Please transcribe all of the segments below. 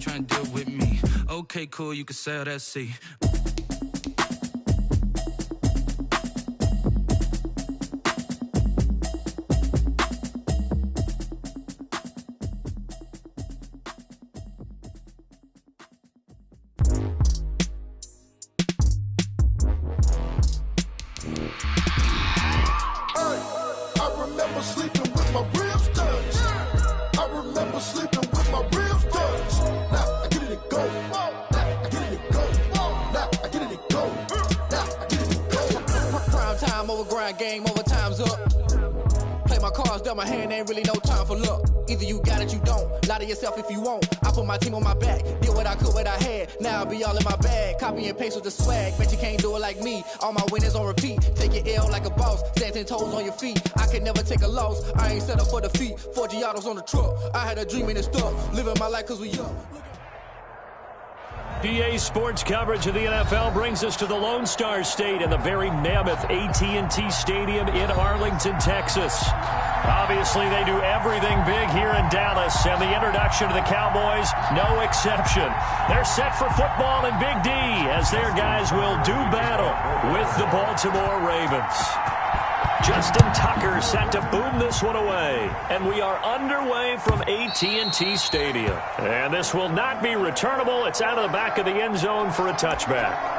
ain't trying to deal with me. Okay, cool, you can sail that sea. Game over, time's up. Play my cards, dealt my hand, ain't really no time for luck. Either you got it, you don't. Lie to yourself if you won't. I put my team on my back, did what I could, what I had. Now I'll be all in my bag. Copy and paste with the swag. Bet you can't do it like me. All my winners on repeat. Take your L like a boss. Stand 10 toes on your feet. I can never take a loss. I ain't set up for defeat. 4 Giottos on the truck. I had a dream and it stuck. Living my life cause we young. EA Sports coverage of the NFL brings us to the Lone Star State and the very mammoth AT&T Stadium in Arlington, Texas. Obviously, they do everything big here in Dallas, and the introduction to the Cowboys, no exception. They're set for football in Big D as their guys will do battle with the Baltimore Ravens. Justin Tucker set to boom this one away. And we are underway from AT&T Stadium. And this will not be returnable. It's out of the back of the end zone for a touchback.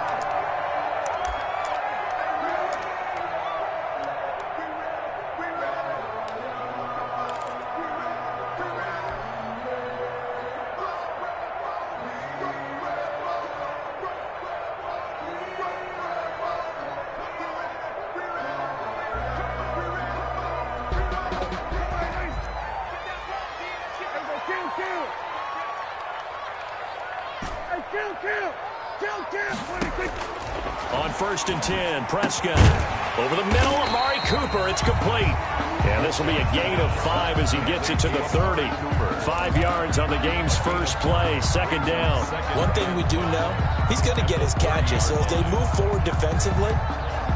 On 1st and 10, Prescott over the middle. Amari Cooper, it's complete. And this will be a gain of 5 as he gets it to the 30. 5 yards on the game's first play, 2nd down. One thing we do know, he's going to get his catches. So as they move forward defensively,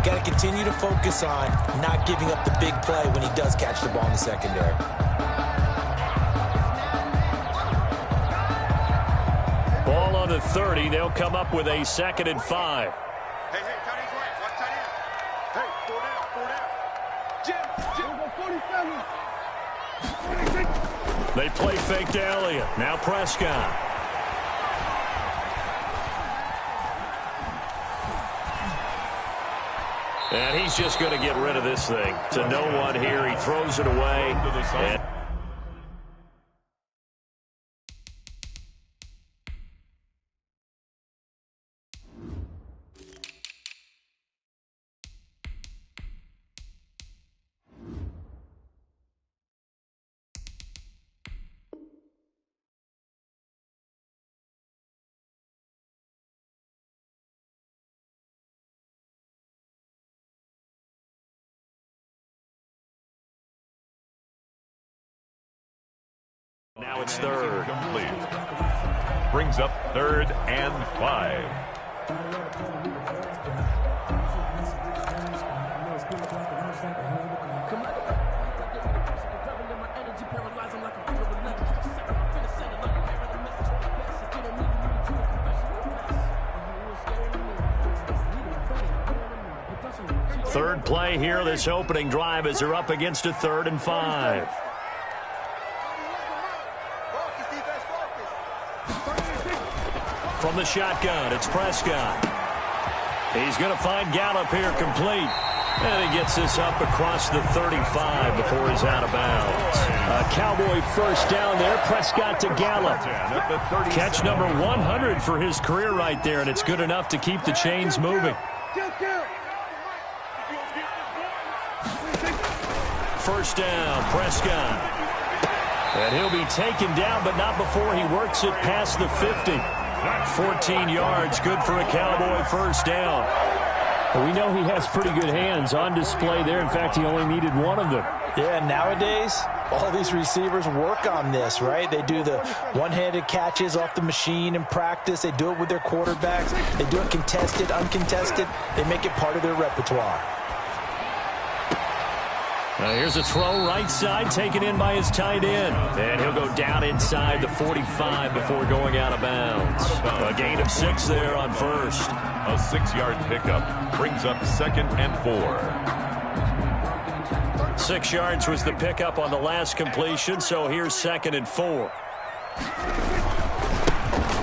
got to continue to focus on not giving up the big play when he does catch the ball in the secondary. Ball on the 30. They'll come up with a 2nd and 5. Hey, tight end, watch tight end. Hey, 4 down. Jim, 47. They play fake to Elliott. Now Prescott. And he's just going to get rid of this thing. To no one here. He throws it away. And now it's 3rd. Complete. Brings up 3rd and 5. Third play here, this opening drive as they're up against a 3rd and 5. From the shotgun, it's Prescott. He's going to find Gallup here complete. And he gets this up across the 35 before he's out of bounds. A Cowboy first down there. Prescott to Gallup. Catch number 100 for his career right there, and it's good enough to keep the chains moving. First down, Prescott. And he'll be taken down, but not before he works it past the 50. 14 yards, good for a Cowboy first down. Well, we know he has pretty good hands on display there. In fact, he only needed one of them. Yeah, nowadays, all these receivers work on this, right? They do the one-handed catches off the machine in practice. They do it with their quarterbacks. They do it contested, uncontested. They make it part of their repertoire. Here's a throw right side taken in by his tight end. And he'll go down inside the 45 before going out of bounds. A gain of 6 there on first. A 6-yard pickup brings up 2nd and 4. 6 yards was the pickup on the last completion, so here's 2nd and 4.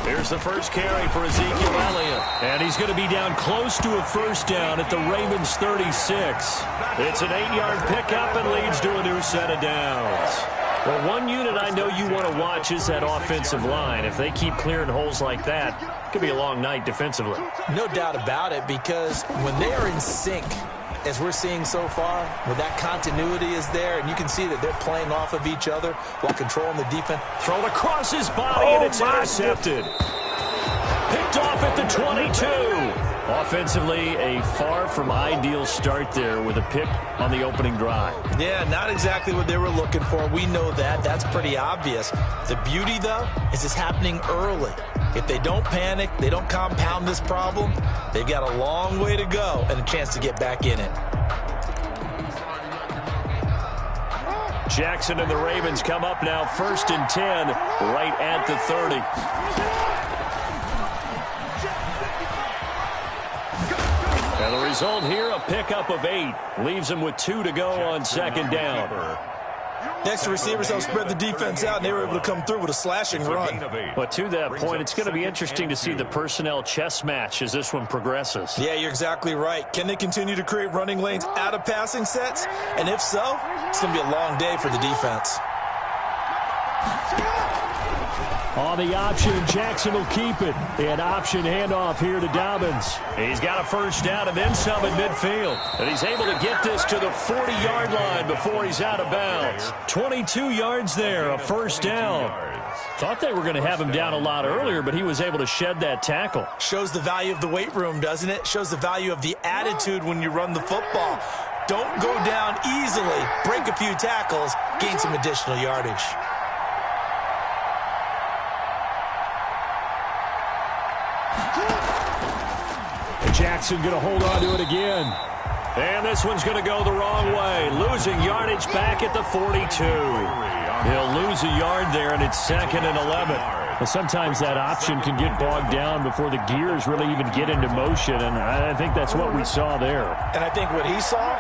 Here's the first carry for Ezekiel Elliott. And he's going to be down close to a first down at the Ravens 36. It's an 8-yard pickup and leads to a new set of downs. Well, one unit I know you want to watch is that offensive line. If they keep clearing holes like that, it could be a long night defensively. No doubt about it, because when they are in sync, as we're seeing so far, when that continuity is there, and you can see that they're playing off of each other while controlling the defense. Thrown across his body, and it's intercepted. Picked off at the 22. Offensively, a far from ideal start there with a pick on the opening drive. Yeah, not exactly what they were looking for. We know that. That's pretty obvious. The beauty, though, is it's happening early. If they don't panic, they don't compound this problem, they've got a long way to go and a chance to get back in it. Jackson and the Ravens come up now 1st and 10 right at the 30. And the result here, a pickup of 8. Leaves them with 2 to go on 2nd down. Next, the receivers help spread the defense out, and they were able to come through with a slashing run. But to that point, it's going to be interesting to see the personnel chess match as this one progresses. Yeah, you're exactly right. Can they continue to create running lanes out of passing sets? And if so, it's going to be a long day for the defense. On the option, Jackson will keep it. And option handoff here to Dobbins. He's got a first down and then some at midfield. And he's able to get this to the 40-yard line before he's out of bounds. 22 yards there, a first down. Thought they were going to have him down a lot earlier, but he was able to shed that tackle. Shows the value of the weight room, doesn't it? Shows the value of the attitude when you run the football. Don't go down easily. Break a few tackles. Gain some additional yardage. Jackson going to hold on to it again. And this one's going to go the wrong way. Losing yardage back at the 42. He'll lose a yard there, and it's 2nd and 11. Well, sometimes that option can get bogged down before the gears really even get into motion, and I think that's what we saw there. And I think what he saw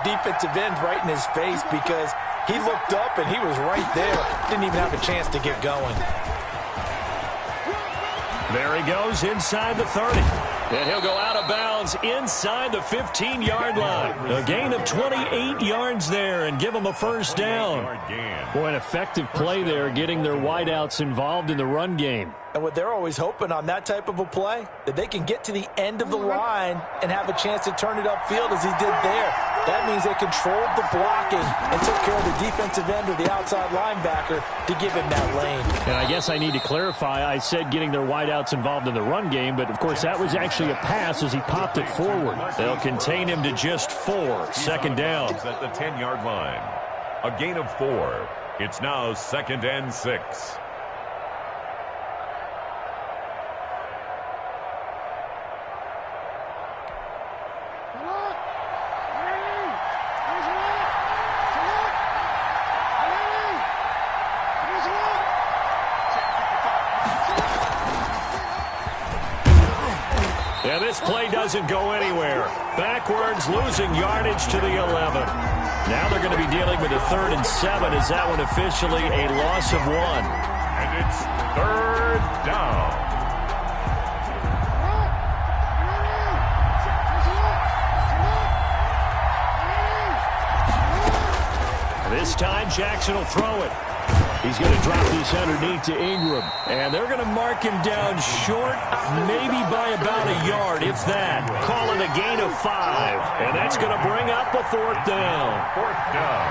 defensive end right in his face, because he looked up and he was right there. Didn't even have a chance to get going. There he goes inside the 30. And he'll go out of bounds inside the 15-yard line. A gain of 28 yards there and give him a first down. Boy, an effective play there, getting their wideouts involved in the run game. And what they're always hoping on that type of a play, that they can get to the end of the line and have a chance to turn it upfield as he did there. That means they controlled the blocking and took care of the defensive end or the outside linebacker to give him that lane. And I guess I need to clarify, I said getting their wideouts involved in the run game, but of course that was actually a pass as he popped it forward. They'll contain him to just 4. 2nd down. At the 10-yard line. A gain of 4. It's now 2nd and 6. And this play doesn't go anywhere. Backwards, losing yardage to the 11. Now they're going to be dealing with a 3rd and 7. Is that one officially a loss of 1? And it's 3rd down. This time, Jackson will throw it. He's going to drop this underneath to Ingram. And they're going to mark him down short, maybe by about a yard, if that. Call it a gain of 5. And that's going to bring up a 4th down. 4th down.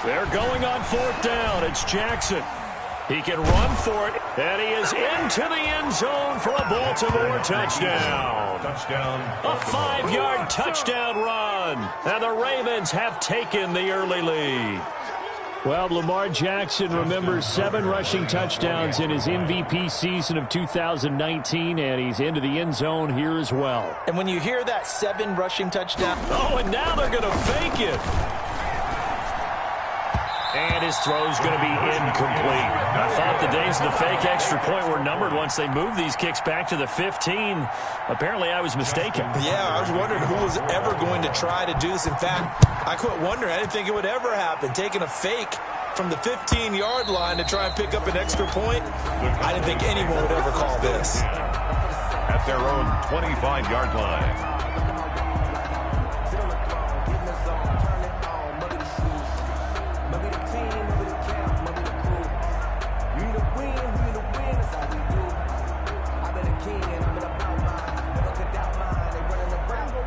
They're going on 4th down. It's Jackson. He can run for it, and he is into the end zone for a Baltimore touchdown. A 5-yard touchdown run, and the Ravens have taken the early lead. Well, Lamar Jackson remembers 7 rushing touchdowns in his MVP season of 2019, and he's into the end zone here as well. And when you hear that 7 rushing touchdowns. Oh, and now they're going to fake it. And his throw's going to be incomplete. I thought the days of the fake extra point were numbered once they moved these kicks back to the 15. Apparently, I was mistaken. Yeah, I was wondering who was ever going to try to do this. In fact, I quit wondering. I didn't think it would ever happen. Taking a fake from the 15-yard line to try and pick up an extra point, I didn't think anyone would ever call this. At their own 25-yard line.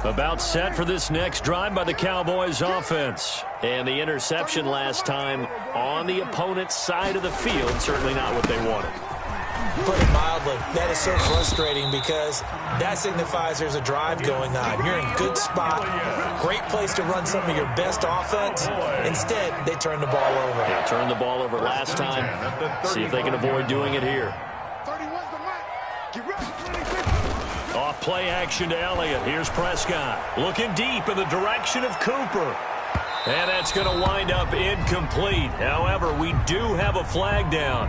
About set for this next drive by the Cowboys offense. And the interception last time on the opponent's side of the field, certainly not what they wanted. Put it mildly, that is so frustrating because that signifies there's a drive going on. You're in good spot, great place to run some of your best offense. Instead, they turn the ball over. They turned the ball over last time. See if they can avoid doing it here. Off play action to Elliott. Here's Prescott. Looking deep in the direction of Cooper. And that's going to wind up incomplete. However, we do have a flag down.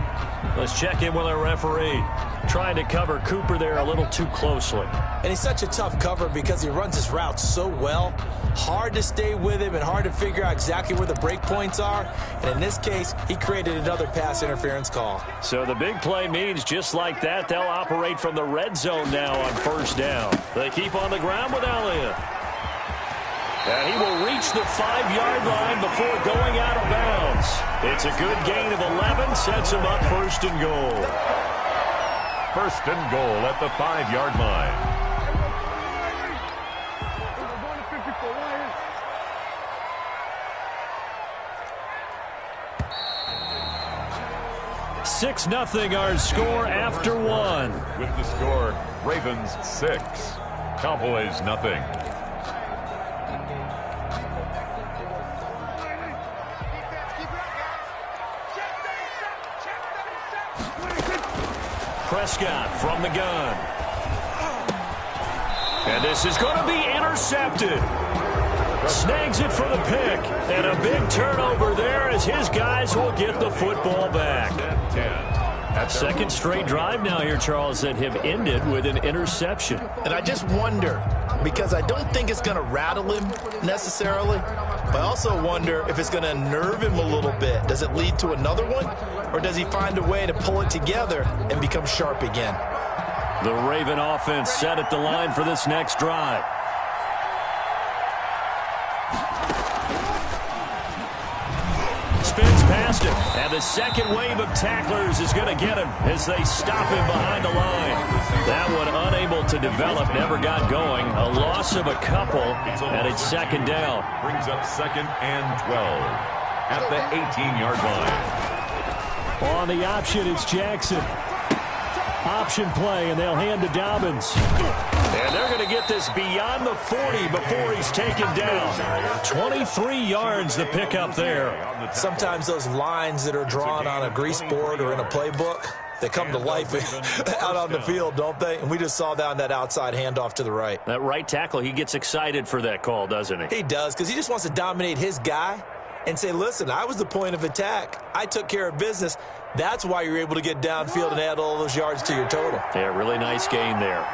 Let's check in with our referee. Trying to cover Cooper there a little too closely. And he's such a tough cover because he runs his route so well. Hard to stay with him and hard to figure out exactly where the break points are. And in this case, he created another pass interference call. So the big play means just like that, they'll operate from the red zone now on first down. They keep on the ground with Elliott. And he will reach the 5-yard line before going out of bounds. It's a good gain of 11, sets him up first and goal. First and goal at the 5-yard line. 6-0 our score after 1. With the score, Ravens 6, Cowboys nothing. Prescott from the gun. And this is going to be intercepted. Snags it for the pick. And a big turnover there as his guys will get the football back. Second straight drive now here, Charles, that have ended with an interception. And I just wonder, because I don't think it's going to rattle him necessarily, but I also wonder if it's going to unnerve him a little bit. Does it lead to another one, or does he find a way to pull it together and become sharp again? The Raven offense set at the line for this next drive. Spins past him, and the second wave of tacklers is going to get him as they stop him behind the line. That one unable to develop, never got going. A loss of a couple, and it's second down. Brings up second and 12 at the 18-yard line. On the option, it's Jackson. Option play, and they'll hand to Dobbins. And they're going to get this beyond the 40 before he's taken down. 23 yards the pickup there. Sometimes those lines that are drawn on a grease board or in a playbook, they come to life out on the field, don't they? And we just saw down that outside handoff to the right. That right tackle, he gets excited for that call, doesn't he? He does, because he just wants to dominate his guy and say, listen, I was the point of attack. I took care of business. That's why you're able to get downfield and add all those yards to your total. Yeah, really nice gain there.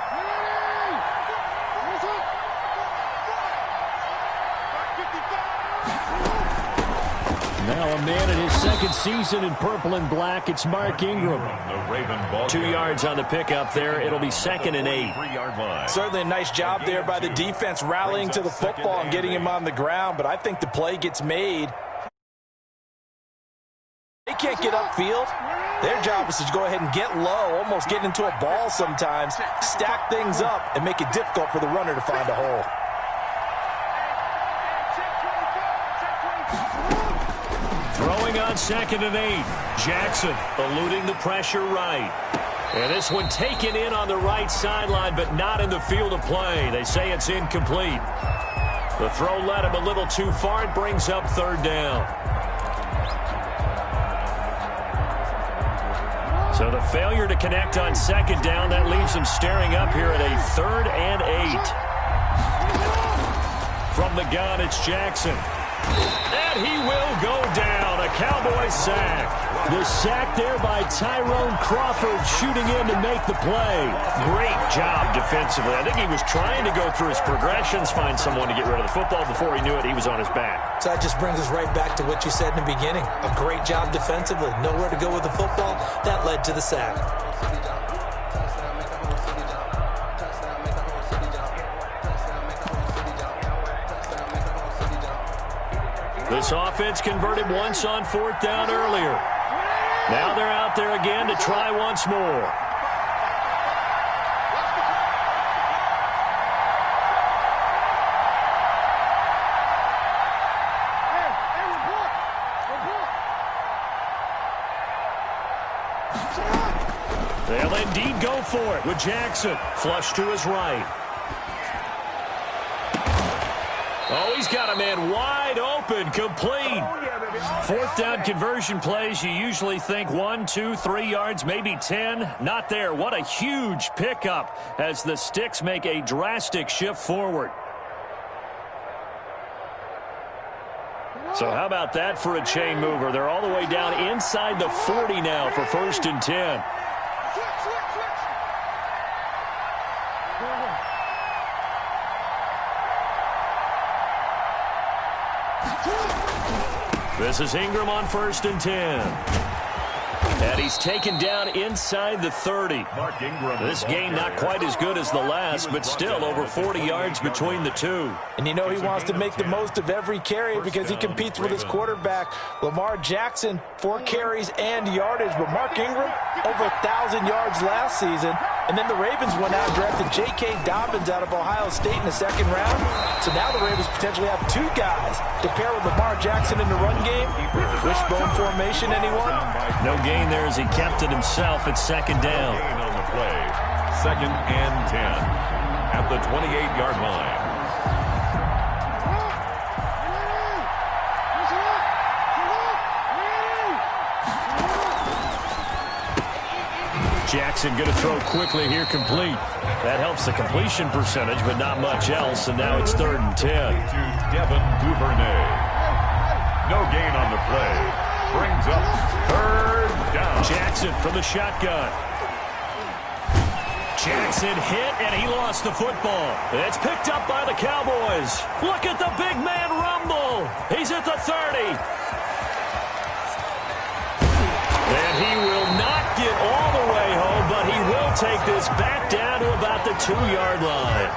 Now a man in his second season in purple and black. It's Mark Ingram. 2 yards on the pickup there. It'll be second and 8. 3-yard line. Certainly a nice job there by the defense rallying to the football and getting him on the ground, but I think the play gets made. They can't get upfield. Their job is to go ahead and get low, almost get into a ball sometimes, stack things up, and make it difficult for the runner to find a hole. Throwing on second and 8. Jackson eluding the pressure right. And this one taken in on the right sideline, but not in the field of play. They say it's incomplete. The throw led him a little too far. It brings up third down. So the failure to connect on second down, that leaves them staring up here at a 3rd and 8. From the gun, it's Jackson. And he will go down. A Cowboy sack. The sack there by Tyrone Crawford, shooting in to make the play. Great job defensively. I think he was trying to go through his progressions, find someone to get rid of the football. Before he knew it, he was on his back. So that just brings us right back to what you said in the beginning. A great job defensively. Nowhere to go with the football. That led to the sack. This offense converted once on 4th down earlier. Now they're out there again to try once more. They'll indeed go for it with Jackson. Flush to his right. Oh, he's got a man wide open, complete. 4th down conversion plays, you usually think 1, 2, 3 yards, maybe 10. Not there. What a huge pickup as the Sticks make a drastic shift forward. So how about that for a chain mover? They're all the way down inside the 40 now for 1st and 10. This is Ingram on 1st and 10. And he's taken down inside the 30. This game not quite as good as the last, but still over 40 yards between the two. And you know he wants to make the most of every carry because he competes with his quarterback, Lamar Jackson, 4 carries and yardage. But Mark Ingram, over 1,000 yards last season. And then the Ravens went out and drafted J.K. Dobbins out of Ohio State in the 2nd round. So now the Ravens potentially have 2 guys to pair with Lamar Jackson in the run game. Wishbone formation, anyone? No gain there as he kept it himself at 2nd down. Gain on the play. 2nd and 10 at the 28-yard line. Jackson going to throw quickly here, complete. That helps the completion percentage, but not much else, and now it's 3rd and 10. To Devin Duvernay. No gain on the play. Brings up 3rd down. Jackson from the shotgun. Jackson hit, and he lost the football. It's picked up by the Cowboys. Look at the big man rumble. He's at the 30. And he will not get all the way home, but he will take this back down to about the 2-yard line.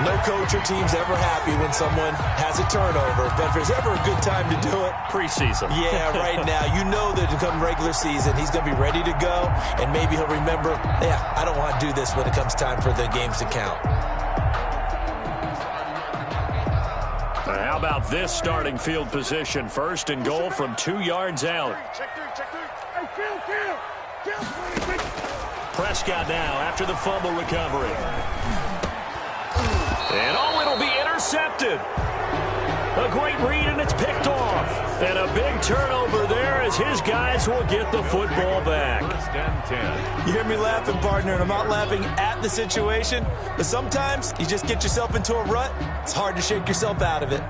No coach or team's ever happy when someone has a turnover, but if there's ever a good time to do it, preseason. Yeah, right now. You know that come regular season, he's going to be ready to go, and maybe he'll remember, yeah, I don't want to do this when it comes time for the games to count. How about this starting field position? 1st and goal from 2 yards out. Prescott now after the fumble recovery. And oh, it'll be intercepted. A great read, and it's picked off. And a big turnover there as his guys will get the football back. 1st and 10. You hear me laughing, partner, and I'm not laughing at the situation, but sometimes you just get yourself into a rut. It's hard to shake yourself out of it.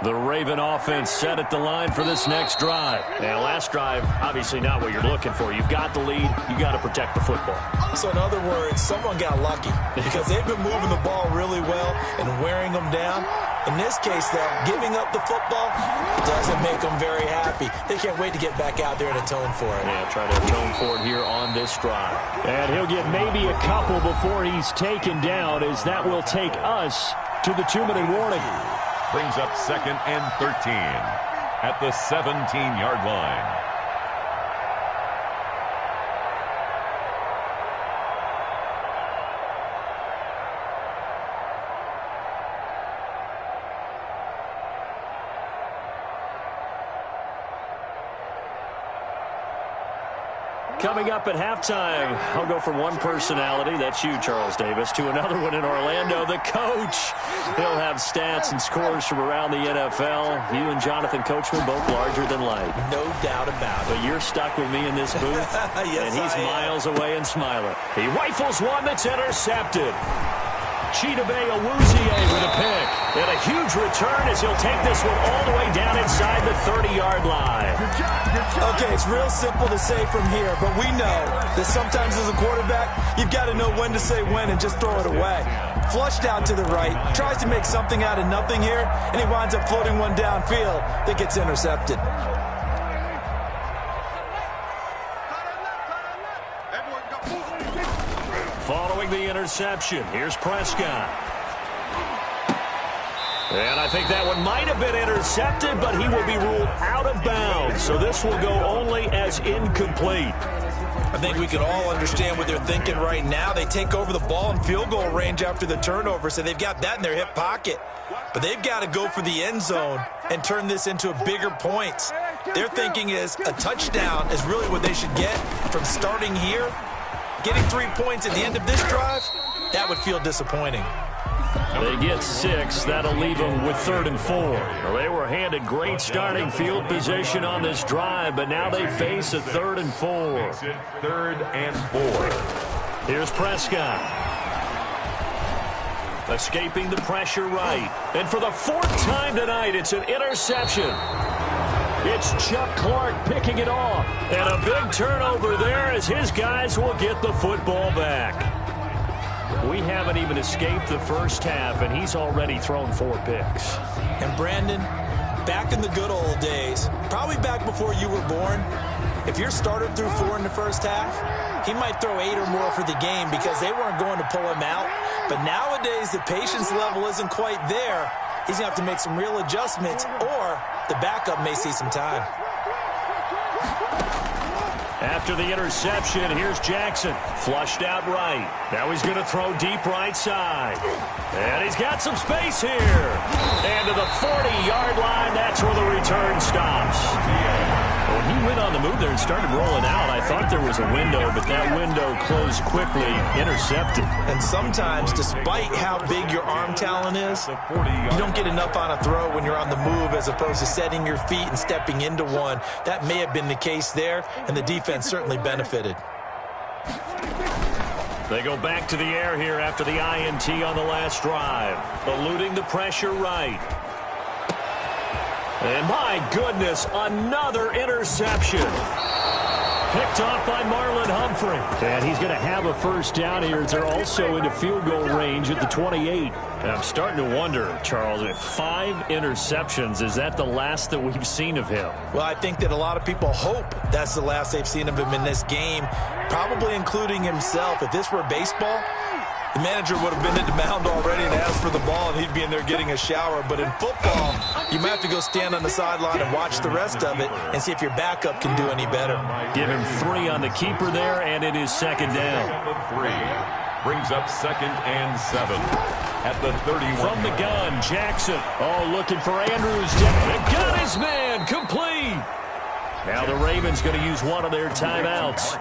The Raven offense set at the line for this next drive. Now, last drive, obviously not what you're looking for. You've got the lead. You got to protect the football. So, in other words, someone got lucky because they've been moving the ball really well and wearing them down. In this case, though, giving up the football doesn't make them very happy. They can't wait to get back out there and atone for it. Yeah, try to atone for it here on this drive. And he'll get maybe a couple before he's taken down, as that will take us to the 2-minute warning. Brings up 2nd and 13 at the 17-yard line. Coming up at halftime, I'll go from one personality, that's you, Charles Davis, to another one in Orlando, the coach. He'll have stats and scores from around the NFL. You and Jonathan Coachman both larger than life. No doubt about it. But you're stuck with me in this booth, yes, and he's miles away and smiling. He rifles one that's intercepted. Easyyy with a pick. And a huge return as he'll take this one all the way down inside the 30-yard line. Okay, it's real simple to say from here, but we know that sometimes as a quarterback, you've got to know when to say when and just throw it away. Flushed out to the right, tries to make something out of nothing here, and he winds up floating one downfield that gets intercepted. Following the interception, here's Prescott. And I think that one might have been intercepted, but he will be ruled out of bounds. So this will go only as incomplete. I think we can all understand what they're thinking right now. They take over the ball in field goal range after the turnover, so they've got that in their hip pocket. But they've got to go for the end zone and turn this into a bigger points. Their thinking is a touchdown is really what they should get from starting here. Getting 3 points at the end of this drive, that would feel disappointing. They get 6. That'll leave them with 3rd and 4. Well, they were handed great starting field position on this drive, but now they face a 3rd and 4. 3rd and 4. Here's Prescott. Escaping the pressure right. And for the 4th time tonight, it's an interception. It's Chuck Clark picking it off. And a big turnover there as his guys will get the football back. We haven't even escaped the first half, and he's already thrown 4 picks. And Brandon, back in the good old days, probably back before you were born, if your starter threw 4 in the first half, he might throw 8 or more for the game because they weren't going to pull him out. But nowadays, the patience level isn't quite there. He's going to have to make some real adjustments, or the backup may see some time. After the interception, here's Jackson. Flushed out right. Now he's going to throw deep right side. And he's got some space here. And to the 40-yard line, that's where the return stops. When he went on the move there and started rolling out, I thought there was a window, but that window closed quickly, intercepted. And sometimes, despite how big your arm talent is, you don't get enough on a throw when you're on the move as opposed to setting your feet and stepping into one. That may have been the case there, and the defense certainly benefited. They go back to the air here after the INT on the last drive. Eluding the pressure right. And my goodness, another interception. Picked off by Marlon Humphrey. And he's going to have a first down here as they're also into field goal range at the 28. And I'm starting to wonder, Charles, if 5 interceptions, is that the last that we've seen of him? Well, I think that a lot of people hope that's the last they've seen of him in this game, probably including himself. If this were baseball, the manager would have been at the mound already and asked for the ball, and he'd be in there getting a shower. But in football, you might have to go stand on the sideline and watch the rest of it and see if your backup can do any better. Give him 3 on the keeper there, and it is 2nd down. 3 brings up 2nd and 7 at the 31. From the gun, Jackson. Oh, looking for Andrews. Got his man, complete. Now the Ravens going to use one of their timeouts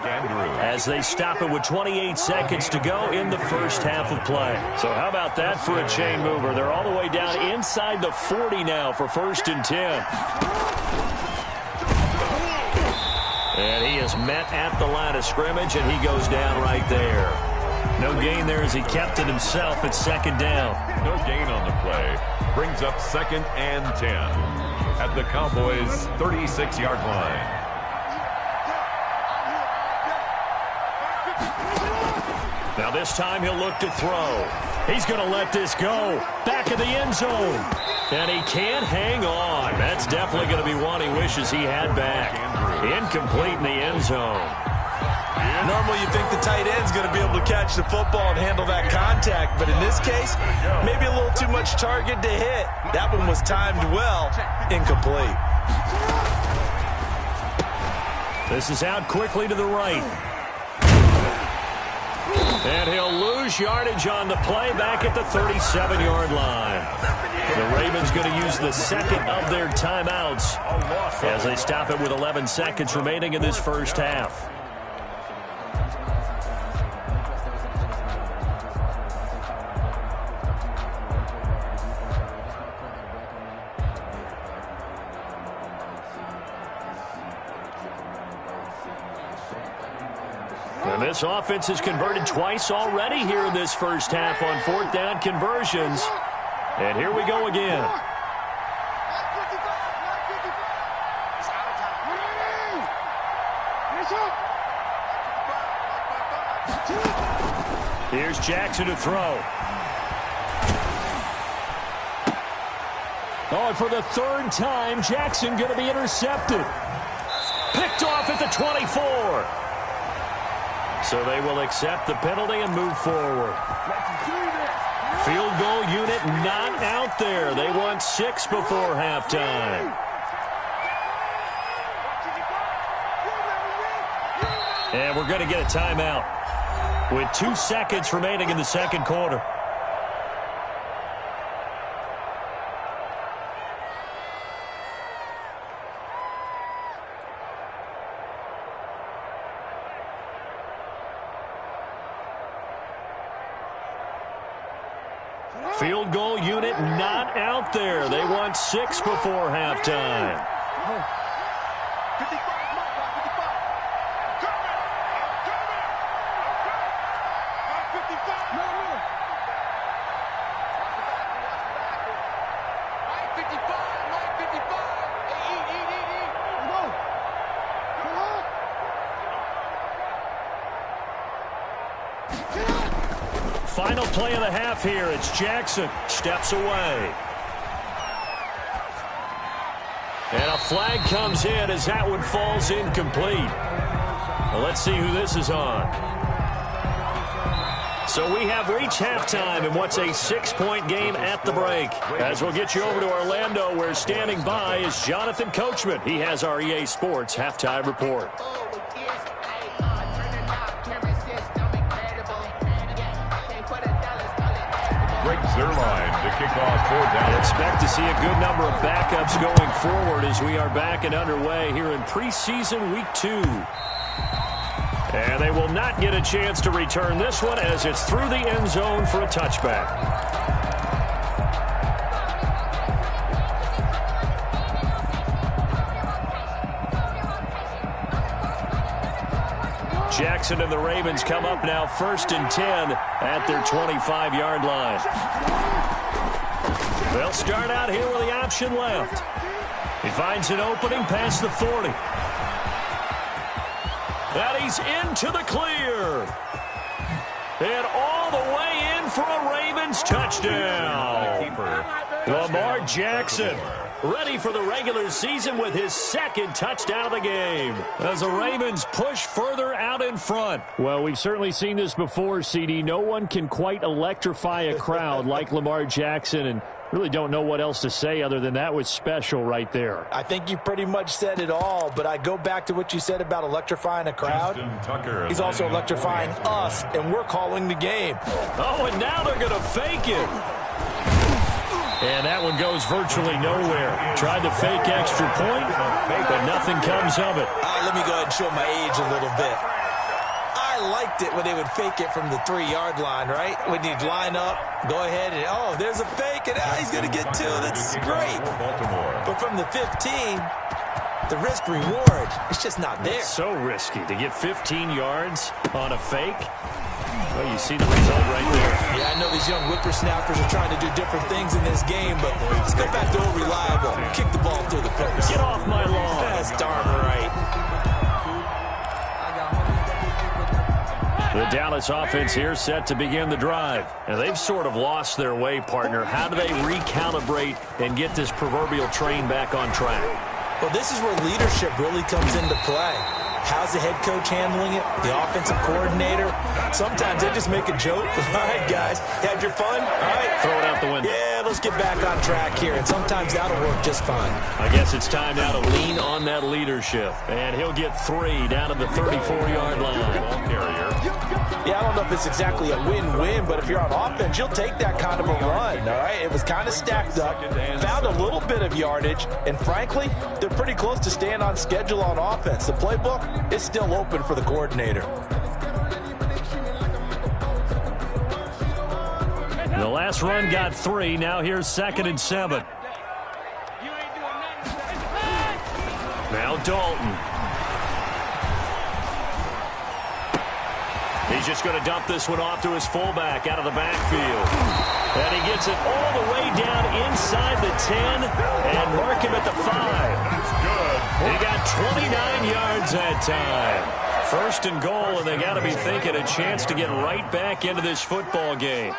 as they stop it with 28 seconds to go in the first half of play. So how about that for a chain mover? They're all the way down inside the 40 now for 1st and 10. And he is met at the line of scrimmage, and he goes down right there. No gain there as he kept it himself at 2nd down. No gain on the play. Brings up 2nd and 10. At the Cowboys' 36-yard line. Now this time he'll look to throw. He's going to let this go. Back of the end zone. And he can't hang on. That's definitely going to be one he wishes he had back. Incomplete in the end zone. Normally you think the tight end's going to be able to catch the football and handle that contact, but in this case, maybe a little too much target to hit. That one was timed well, incomplete. This is out quickly to the right. And he'll lose yardage on the play back at the 37-yard line. The Ravens going to use the 2nd of their timeouts as they stop it with 11 seconds remaining in this first half. And this offense has converted twice already here in this first half on fourth down conversions. And here we go again. Here's Jackson to throw. Oh, and for the third time, Jackson going to be intercepted. Picked off at the 24. So they will accept the penalty and move forward. Field goal unit not out there. They want 6 before halftime. And we're going to get a timeout with 2 seconds remaining in the second quarter. Field goal unit not out there. They want 6 before halftime. Final play of the half here. It's Jackson. Steps away. And a flag comes in as that one falls incomplete. Well, let's see who this is on. So we have reached halftime in what's a 6-point game at the break. As we'll get you over to Orlando, where standing by is Jonathan Coachman. He has our EA Sports halftime report. Breaks their line to kick off fourth down. Expect to see a good number of backups going forward as we are back and underway here in preseason week 2. And they will not get a chance to return this one as it's through the end zone for a touchback. Jackson and the Ravens come up now 1st and 10 at their 25-yard line. They'll start out here with the option left. He finds an opening past the 40. And he's into the clear. And all the way in for a Ravens touchdown. Lamar Jackson ready for the regular season with his 2nd touchdown of the game as the Ravens push further out in front. Well, we've certainly seen this before, CD. No one can quite electrify a crowd like Lamar Jackson, and really don't know what else to say other than that was special right there. I think you pretty much said it all, but I go back to what you said about electrifying a crowd. He's also electrifying us, and we're calling the game. Oh, and now they're going to fake it. And that one goes virtually nowhere. Tried to fake extra point, but nothing comes of it. Let me go ahead and show my age a little bit. I liked it when they would fake it from the 3-yard line, right? When you'd line up, go ahead and, oh, there's a fake, and he's going to get 2. That's great. But from the 15, the risk-reward, it's just not there. It's so risky to get 15 yards on a fake. Well, you see the result right there. Yeah, I know these young whippersnappers are trying to do different things in this game, but let's go back to old reliable. Kick the ball through the post. Get off my lawn. That's darn right. The Dallas offense here set to begin the drive. And they've sort of lost their way, partner. How do they recalibrate and get this proverbial train back on track? Well, this is where leadership really comes into play. How's the head coach handling it? The offensive coordinator? Sometimes they just make a joke. All right, guys, had your fun? All right. Throw it out the window. Yeah, let's get back on track here, and sometimes that'll work just fine. I guess it's time now to lean on that leadership. And he'll get 3 down to the 34-yard line. Yeah, I don't know if it's exactly a win-win, but if you're on offense, you'll take that kind of a run, all right? It was kind of stacked up, found a little bit of yardage, and frankly, they're pretty close to staying on schedule on offense. The playbook is still open for the coordinator. The last run got 3. Now here's 2nd and 7. Now Dalton. He's just going to dump this one off to his fullback out of the backfield. And he gets it all the way down inside the 10 and mark him at the 5. That's good. He got 29 yards that time. First and goal, and they got to be thinking a chance to get right back into this football game.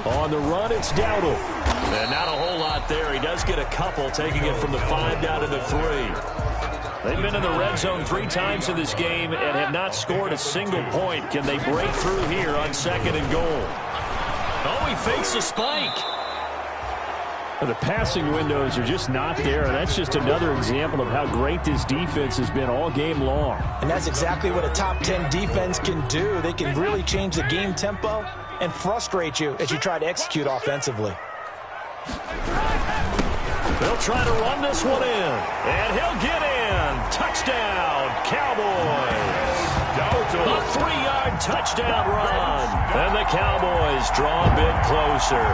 On the run, it's Dowdle. And not a whole lot there. He does get a couple, taking it from the 5 down to the 3. They've been in the red zone 3 times in this game and have not scored a single point. Can they break through here on 2nd and goal? Oh, he fakes a spike. The passing windows are just not there, and that's just another example of how great this defense has been all game long. And that's exactly what a top 10 defense can do. They can really change the game tempo and frustrate you as you try to execute offensively. They'll try to run this one in, and he'll get in. Touchdown, Cowboys. A 3-yard touchdown run. And the Cowboys draw a bit closer.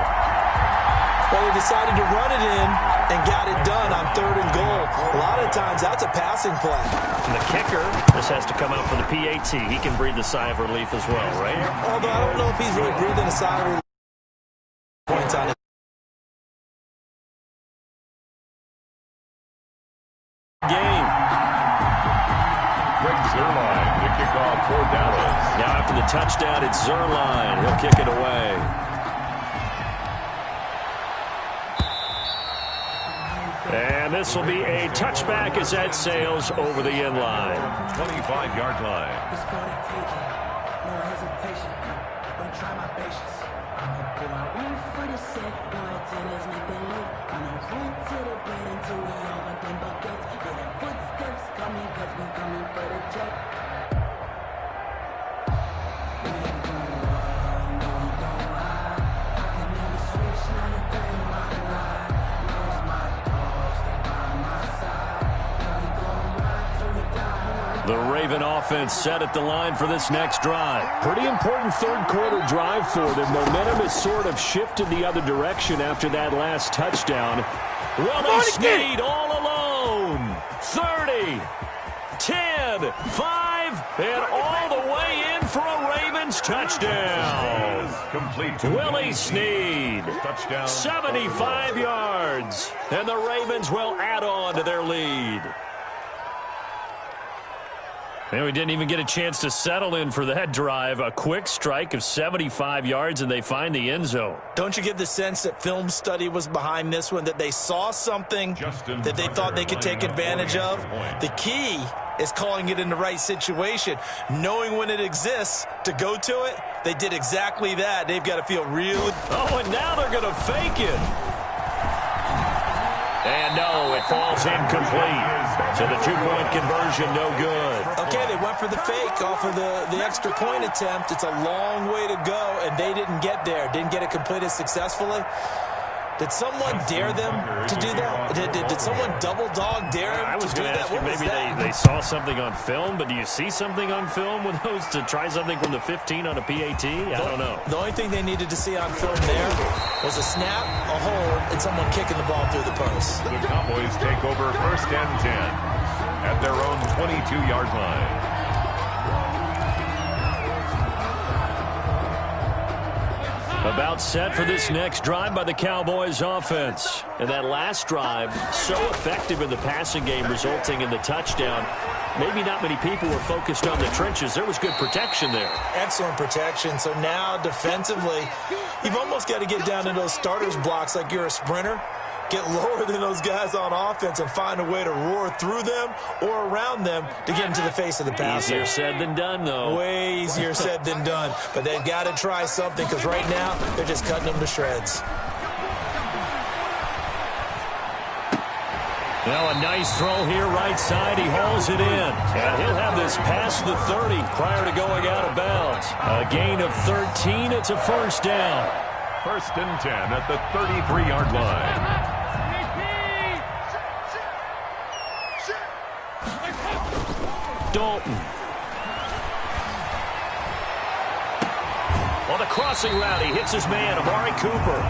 Well, they decided to run it in and got it done on 3rd and goal. A lot of times, that's a passing play. And the kicker, this has to come out for the PAT. He can breathe a sigh of relief as well, right? Although I don't know if he's really breathing a sigh of relief. Points on it. Game. Greg Zuerlein to kick off for Dallas. Now after the touchdown, it's Zuerlein. He'll kick it away. And this will be a touchback as that sails over the end line. 25-yard line. The Raven offense set at the line for this next drive. Pretty important third-quarter drive for them. Momentum has sort of shifted the other direction after that last touchdown. Willie Snead all alone. 30, 10, 5, and all the way in for a Ravens touchdown. Complete to Willie Snead, touchdown. 75 yards, and the Ravens will add on to their lead. And we didn't even get a chance to settle in for that drive. A quick strike of 75 yards, and they find the end zone. Don't you get the sense that film study was behind this one, that they saw something that they thought they could take advantage of? The key is calling it in the right situation, knowing when it exists to go to it. They did exactly that. They've got to feel really... Oh, and now they're going to fake it. And no, it falls incomplete. So the 2-point conversion, no good. Okay, they went for the fake off of the extra point attempt. It's a long way to go, and they didn't get there. Didn't get it completed successfully. Did someone dare them to do that? Did someone double dog dare them to do that? I was going to ask you, maybe they saw something on film, but do you see something on film with those to try something from the 15 on a PAT? I don't know. The only thing they needed to see on film there was a snap, a hold, and someone kicking the ball through the post. The Cowboys take over 1st and 10 at their own 22-yard line. About set for this next drive by the Cowboys offense. And that last drive, so effective in the passing game, resulting in the touchdown. Maybe not many people were focused on the trenches. There was good protection there. Excellent protection. So now defensively, you've almost got to get down to those starters blocks like you're a sprinter. Get lower than those guys on offense and find a way to roar through them or around them to get into the face of the passer. Easier said than done, though. Way easier said than done. But they've got to try something because right now they're just cutting them to shreds. Now a nice throw here right side. He hauls it in. And he'll have this past the 30 prior to going out of bounds. A gain of 13. It's a first down. 1st and 10 at the 33-yard line. Dalton. On the crossing route, he hits his man, Amari Cooper.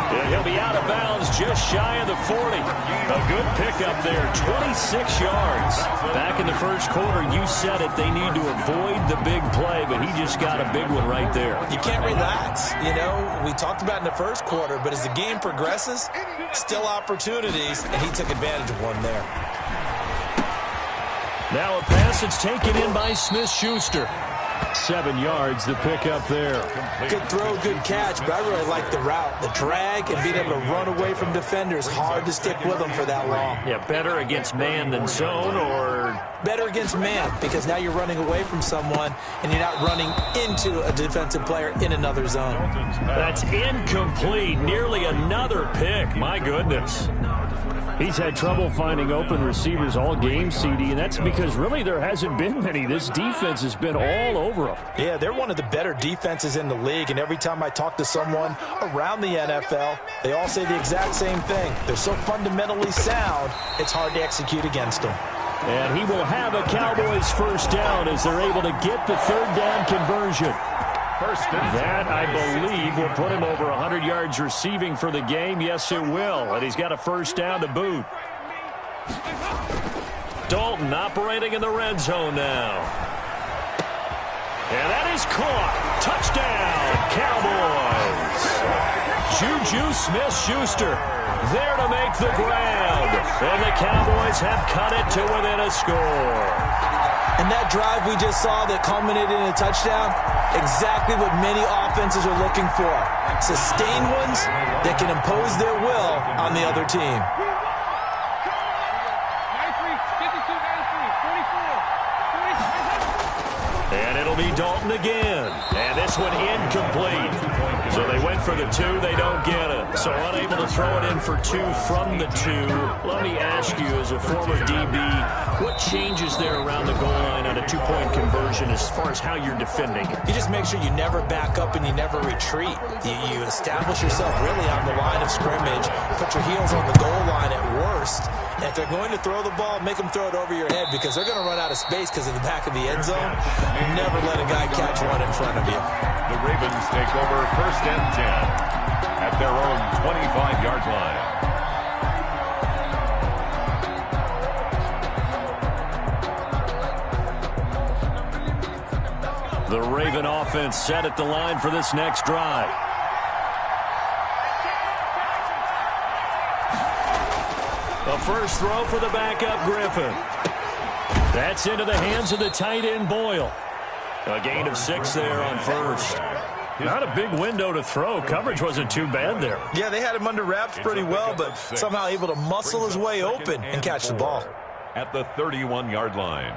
And he'll be out of bounds just shy of the 40. A good pickup there, 26 yards. Back in the first quarter, you said it, they need to avoid the big play, but he just got a big one right there. You can't relax. You know, we talked about in the first quarter, but as the game progresses, still opportunities, and he took advantage of one there. Now a pass that's taken in by Smith-Schuster. 7 yards, the pickup there. Good throw, good catch, but I really like the route. The drag and being able to run away from defenders. Hard to stick with them for that long. Yeah, better against man than zone, or? Better against man, because now you're running away from someone and you're not running into a defensive player in another zone. That's incomplete. Nearly another pick. My goodness. He's had trouble finding open receivers all game, CD, and that's because really there hasn't been many. This defense has been all over him. Yeah, they're one of the better defenses in the league, and every time I talk to someone around the NFL, they all say the exact same thing. They're so fundamentally sound, it's hard to execute against them. And he will have a Cowboys first down as they're able to get the third down conversion. That, I believe, will put him over 100 yards receiving for the game. Yes, it will. And he's got a first down to boot. Dalton operating in the red zone now. And that is caught. Touchdown, Cowboys. Juju Smith-Schuster there to make the ground. And the Cowboys have cut it to within a score. And that drive we just saw that culminated in a touchdown, exactly what many offenses are looking for. Sustained ones that can impose their will on the other team. 93, 52, 93, 44, 45. And it'll be Dalton again. And this one incomplete. So they went for the 2, they don't get it. So unable to throw it in for 2 from the 2. Let me ask you, as a former DB, what changes there around the goal line on a 2-point conversion as far as how you're defending it? You just make sure you never back up and you never retreat. You establish yourself really on the line of scrimmage, put your heels on the goal line at worst. And if they're going to throw the ball, make them throw it over your head, because they're going to run out of space because of the back of the end zone. Never let a guy catch one in front of you. The Ravens take over first and 10 at their own 25-yard line. The Raven offense set at the line for this next drive. A first throw for the backup Griffin. That's into the hands of the tight end Boyle. A gain of 6 there on first. Not a big window to throw. Coverage wasn't too bad there. Yeah, they had him under wraps pretty well, but somehow able to muscle his way open and catch the ball. At the 31-yard line.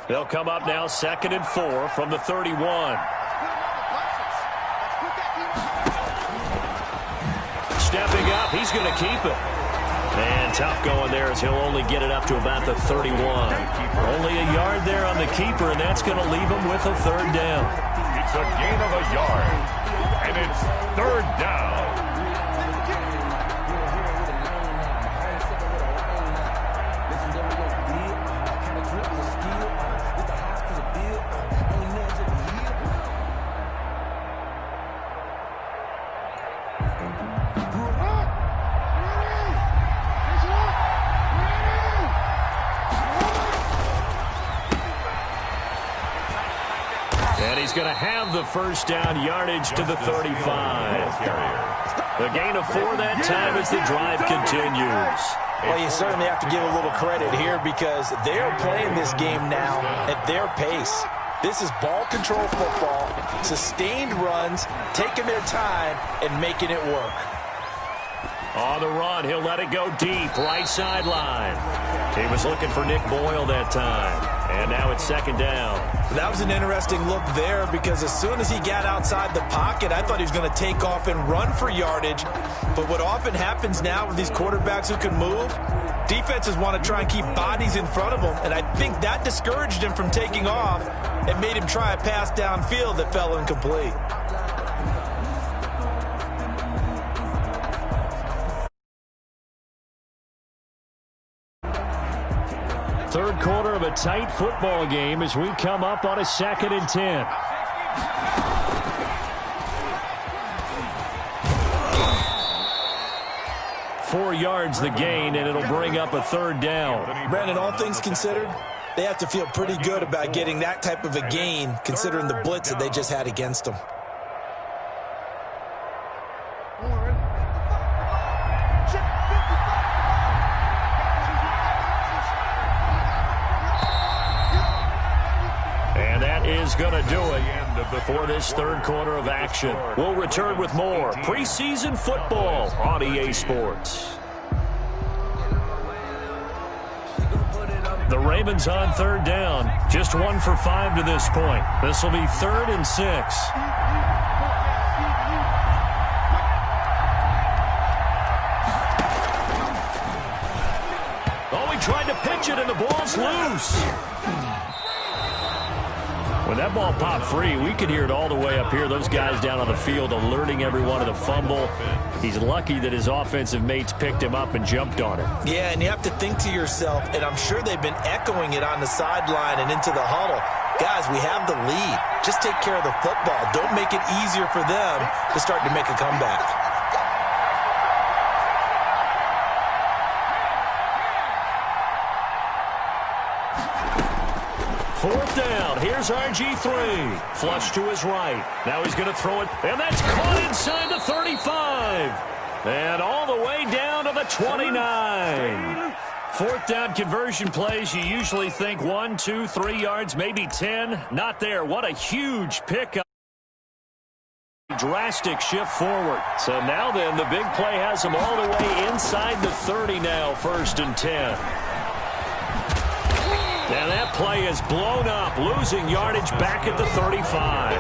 They'll come up now 2nd and 4 from the 31. Stepping up, he's going to keep it. And tough going there as he'll only get it up to about the 31. Only a yard there on the keeper, and that's going to leave him with a third down. It's a gain of a yard, and it's third down. He's going to have the first down, yardage to the 35. The gain of 4 that time as the drive continues. Well, you certainly have to give a little credit here because they're playing this game now at their pace. This is ball control football, sustained runs, taking their time and making it work. On the run, he'll let it go deep, right sideline. He was looking for Nick Boyle that time. And now it's 2nd down. That was an interesting look there because as soon as he got outside the pocket, I thought he was going to take off and run for yardage. But what often happens now with these quarterbacks who can move, defenses want to try and keep bodies in front of them. And I think that discouraged him from taking off and made him try a pass downfield that fell incomplete. Third quarter of a tight football game as we come up on a 2nd and 10. 4 yards the gain, and it'll bring up a 3rd down. Brandon, all things considered, they have to feel pretty good about getting that type of a gain, considering the blitz that they just had against them. And that is going to do it for this 3rd quarter of action. We'll return with more preseason football on EA Sports. The Ravens on 3rd down. Just 1 for 5 to this point. This will be 3rd and 6. Oh, he tried to pitch it, and the ball's loose. When that ball popped free, we could hear it all the way up here. Those guys down on the field alerting everyone of the fumble. He's lucky that his offensive mates picked him up and jumped on it. Yeah, and you have to think to yourself, and I'm sure they've been echoing it on the sideline and into the huddle. Guys, we have the lead. Just take care of the football. Don't make it easier for them to start to make a comeback. Fourth down. Here's RG3. Flush to his right. Now he's going to throw it, and that's caught inside the 35. And all the way down to the 29. 4th down conversion plays, you usually think 1, 2, 3 yards, maybe 10. Not there. What a huge pickup. Drastic shift forward. So now then, the big play has them all the way inside the 30 now, 1st and 10. And that play is blown up, losing yardage back at the 35.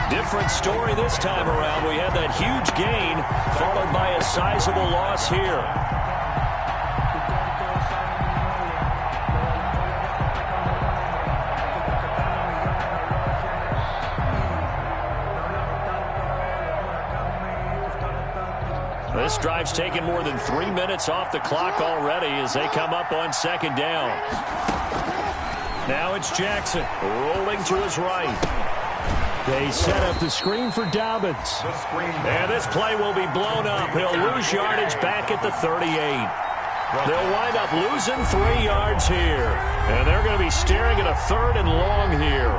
Different story this time around. We had that huge gain, followed by a sizable loss here. This drive's taken more than 3 minutes off the clock already as they come up on 2nd down. Now it's Jackson rolling to his right. They set up the screen for Dobbins. And this play will be blown up. He'll lose yardage back at the 38. They'll wind up losing 3 yards here. And they're going to be staring at a 3rd and long here.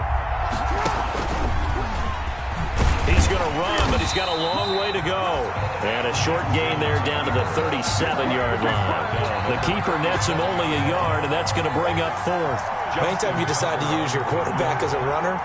He's going to run, but he's got a long way to go. And a short gain there down to the 37-yard line. The keeper nets him only a yard, and that's going to bring up 4th. Anytime you decide to use your quarterback as a runner,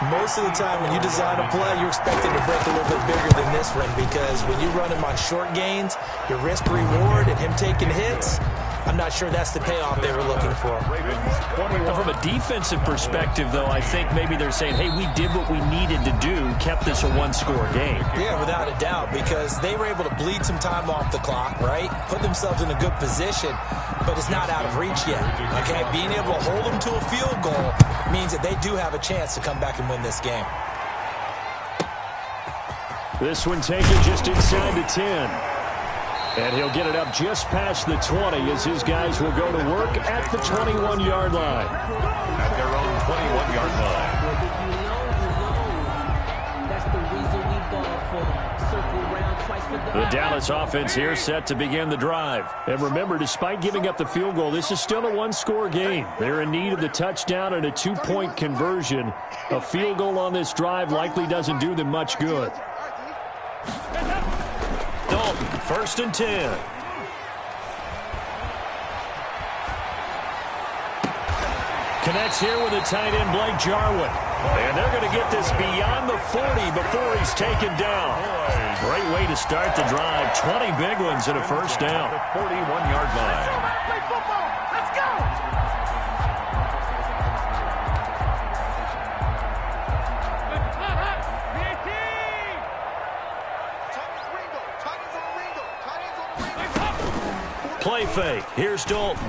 most of the time when you design a play, you're expected to break a little bit bigger than this one, because when you run him on short gains, your risk-reward and him taking hits, I'm not sure that's the payoff they were looking for. Now, from a defensive perspective, though, I think maybe they're saying, hey, we did what we needed to do, kept this a 1-score game. Yeah, without a doubt, because they were able to bleed some time off the clock, right? Put themselves in a good position, but it's not out of reach yet, okay? Being able to hold them to a field goal means that they do have a chance to come back and win this game. This one taken just inside the 10. And he'll get it up just past the 20 as his guys will go to work at the 21-yard line. At their own 21-yard line. The Dallas offense here set to begin the drive. And remember, despite giving up the field goal, this is still a 1-score game. They're in need of the touchdown and a 2-point conversion. A field goal on this drive likely doesn't do them much good. Dalton, 1st and 10. Connects here with a tight end, Blake Jarwin. And they're going to get this beyond the 40 before he's taken down. Great way to start the drive. 20 big ones and a 1st down. 41-yard line. Let's go! Play fake. Here's Dalton.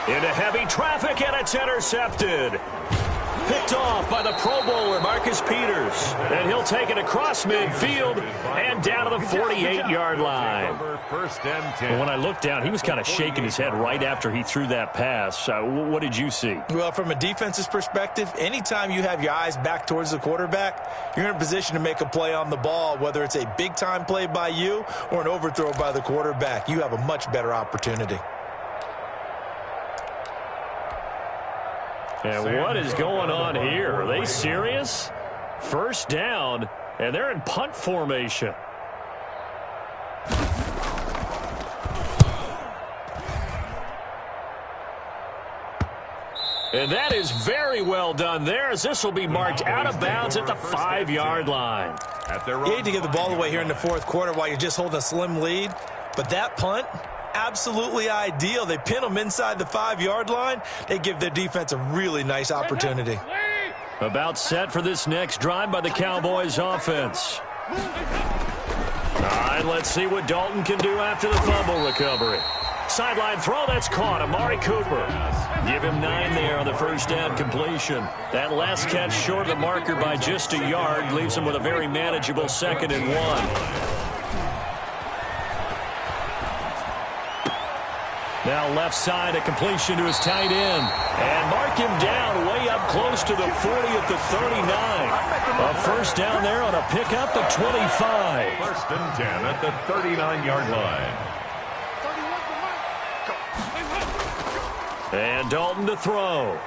Into heavy traffic, and it's intercepted. picked off by the Pro Bowler, Marcus Peters. And he'll take it across midfield and down to the 48-yard line. First and 10. When I looked down, he was kind of shaking his head right after he threw that pass. What did you see? Well, from a defense's perspective, anytime you have your eyes back towards the quarterback, you're in a position to make a play on the ball, whether it's a big-time play by you or an overthrow by the quarterback. You have a much better opportunity. And what is going on here? Are they serious? First down, and they're in punt formation. And that is very well done there, as this will be marked out of bounds at the 5-yard line. You hate to give the ball away here in the fourth quarter while you're just holding a slim lead, but that punt, absolutely ideal. They pin them inside the 5-yard line. They give their defense a really nice opportunity. About set for this next drive by the Cowboys offense. All right, let's see what Dalton can do after the fumble recovery. Sideline throw, that's caught. Amari Cooper. Give him 9 there on the first down completion. That last catch short of the marker by just a yard leaves him with a very manageable 2nd and 1. Now left side, a completion to his tight end. And mark him down way up close to the 40 at the 39. A first down there on a pickup at 25. First and 10 at the 39-yard line. And Dalton to throw.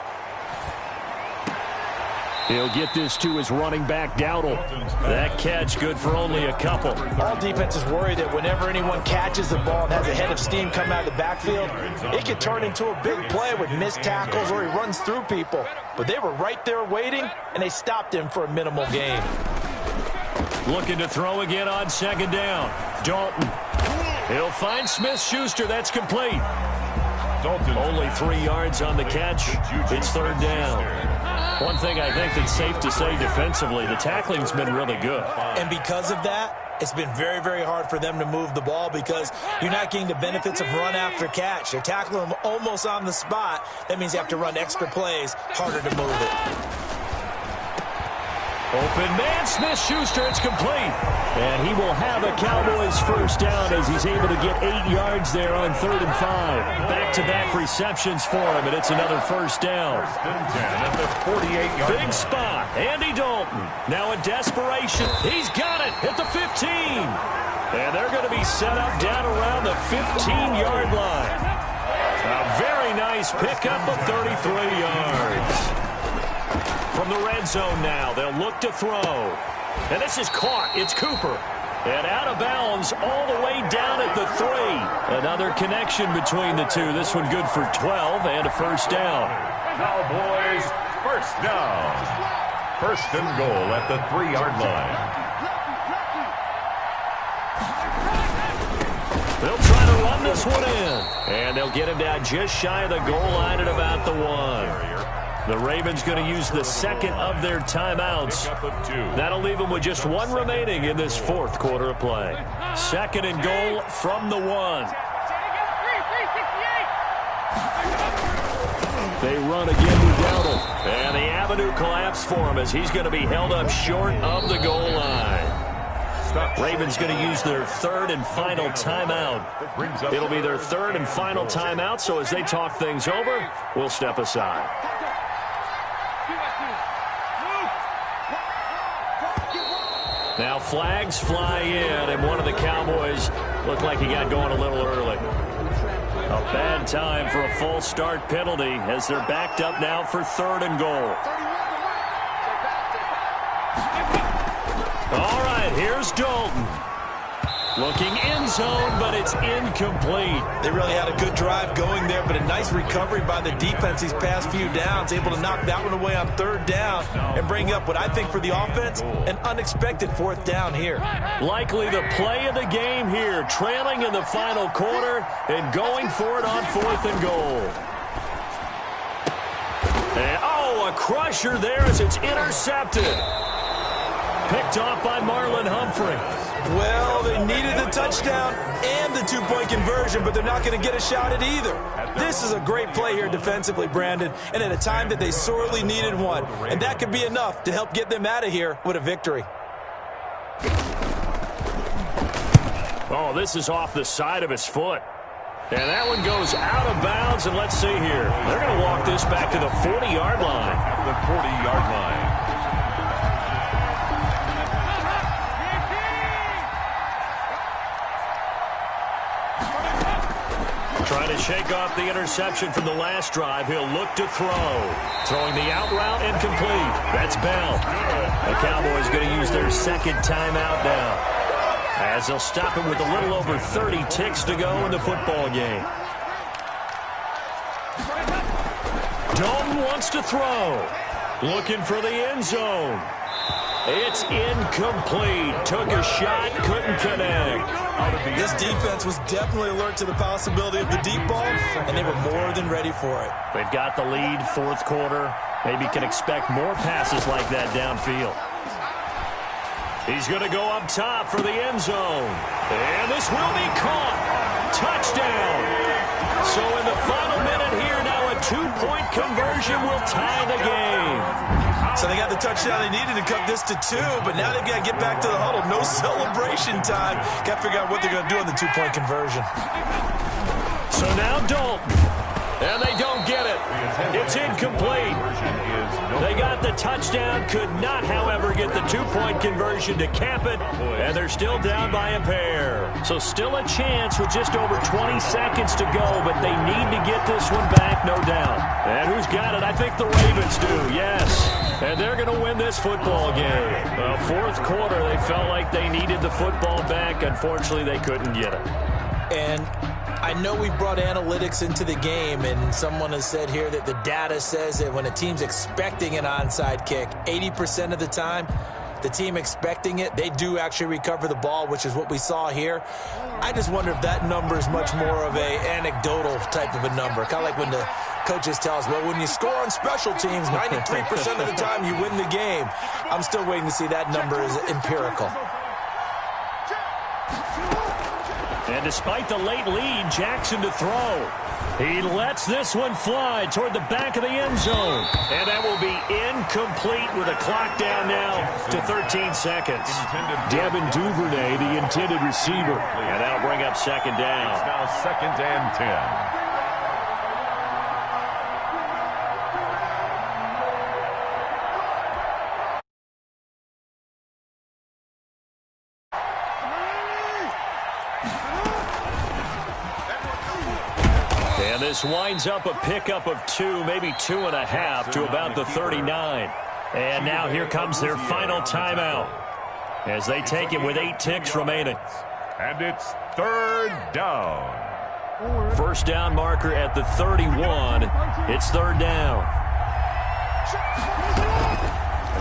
He'll get this to his running back, Dowdle. That catch good for only a couple. All defenses worry that whenever anyone catches the ball and has a head of steam come out of the backfield, it could turn into a big play with missed tackles or he runs through people. But they were right there waiting, and they stopped him for a minimal gain. Looking to throw again on 2nd down. Dalton. He'll find Smith-Schuster. That's complete. Dalton. Only 3 yards on the catch. It's 3rd down. One thing I think that's safe to say defensively, the tackling's been really good. And because of that, it's been very, very hard for them to move the ball because you're not getting the benefits of run after catch. They're tackling them almost on the spot. That means you have to run extra plays, harder to move it. Open man, Smith-Schuster, it's complete. And he will have a Cowboys first down as he's able to get 8 yards there on 3rd and 5. Back-to-back receptions for him, and it's another first down. First and 10 at the 48-yard line. Big spot, Andy Dalton. Now in desperation, he's got it at the 15. And they're going to be set up down around the 15-yard line. A very nice pickup of 33 yards. From the red zone now, they'll look to throw. And this is caught. It's Cooper. And out of bounds all the way down at the 3. Another connection between the two. This one good for 12 and a first down. Cowboys, first down. First and goal at the 3-yard line. They'll try to run this one in. And they'll get him down just shy of the goal line at about the 1. The Ravens going to use the 2nd of their timeouts. That'll leave them with just 1 remaining in this 4th quarter of play. 2nd and goal from the 1. They run again with Dowdle. And the avenue collapsed for him as he's going to be held up short of the goal line. Ravens going to use their 3rd and final timeout. It'll be their 3rd and final timeout, so as they talk things over, we'll step aside. Now flags fly in, and one of the Cowboys looked like he got going a little early. A bad time for a false start penalty as they're backed up now for 3rd and goal. All right, here's Dalton. Looking end zone, but it's incomplete. They really had a good drive going there, but a nice recovery by the defense these past few downs, able to knock that one away on 3rd down and bring up what I think for the offense, an unexpected 4th down here. Likely the play of the game here, trailing in the final quarter and going for it on 4th and goal. And, a crusher there as it's intercepted. picked off by Marlon Humphrey. Well, they needed the touchdown and the two-point conversion, but they're not going to get a shot at either. This is a great play here defensively, Brandon, and at a time that they sorely needed one. And that could be enough to help get them out of here with a victory. Oh, this is off the side of his foot. And that one goes out of bounds, and let's see here. They're going to walk this back to the 40-yard line. At the 40-yard line. Trying to shake off the interception from the last drive. He'll look to throw. Throwing the out route incomplete. That's Bell. The Cowboys going to use their second timeout now, as they'll stop him with a little over 30 ticks to go in the football game. Dalton wants to throw. Looking for the end zone. It's incomplete. Took a shot, couldn't connect. This defense was definitely alert to the possibility of the deep ball, and they were more than ready for it. They've got the lead, fourth quarter. Maybe can expect more passes like that downfield. He's going to go up top for the end zone. And this will be caught. Touchdown. So in the final minute here, now a two-point conversion will tie the game. So they got the touchdown they needed to cut this to 2, but now they've got to get back to the huddle. No celebration time. Got to figure out what they're going to do on the two-point conversion. So now Dalton. And they don't get it. It's incomplete. They got the touchdown, could not, however, get the two-point conversion to cap it, and they're still down by a pair. So still a chance with just over 20 seconds to go, but they need to get this one back, no doubt. And who's got it? I think the Ravens do, yes. And they're going to win this football game. Well, fourth quarter, they felt like they needed the football back. Unfortunately, they couldn't get it. And I know we brought analytics into the game, and someone has said here that the data says that when a team's expecting an onside kick, 80% of the time, the team expecting it, they do actually recover the ball, which is what we saw here. I just wonder if that number is much more of a anecdotal type of a number, kind of like when the coaches tell us, well, when you score on special teams, 93% of the time you win the game. I'm still waiting to see that number is empirical. And despite the late lead, Jackson to throw. He lets this one fly toward the back of the end zone. And that will be incomplete with a clock down now to 13 seconds. Devin Duvernay, the intended receiver. And that'll bring up second down. It's now 2nd and 10. And this winds up a pickup of 2, maybe 2.5 to about the 39. And now here comes their final timeout as they take it with 8 ticks remaining. And it's 3rd down. First down marker at the 31. It's 3rd down.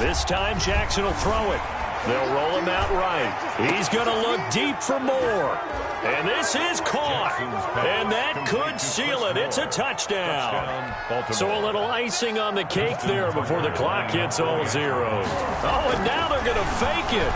This time Jackson will throw it. They'll roll him out right. He's going to look deep for more. And this is caught. And that could seal it. It's a touchdown. So a little icing on the cake there before the clock hits all zeros. Oh, and now they're going to fake it.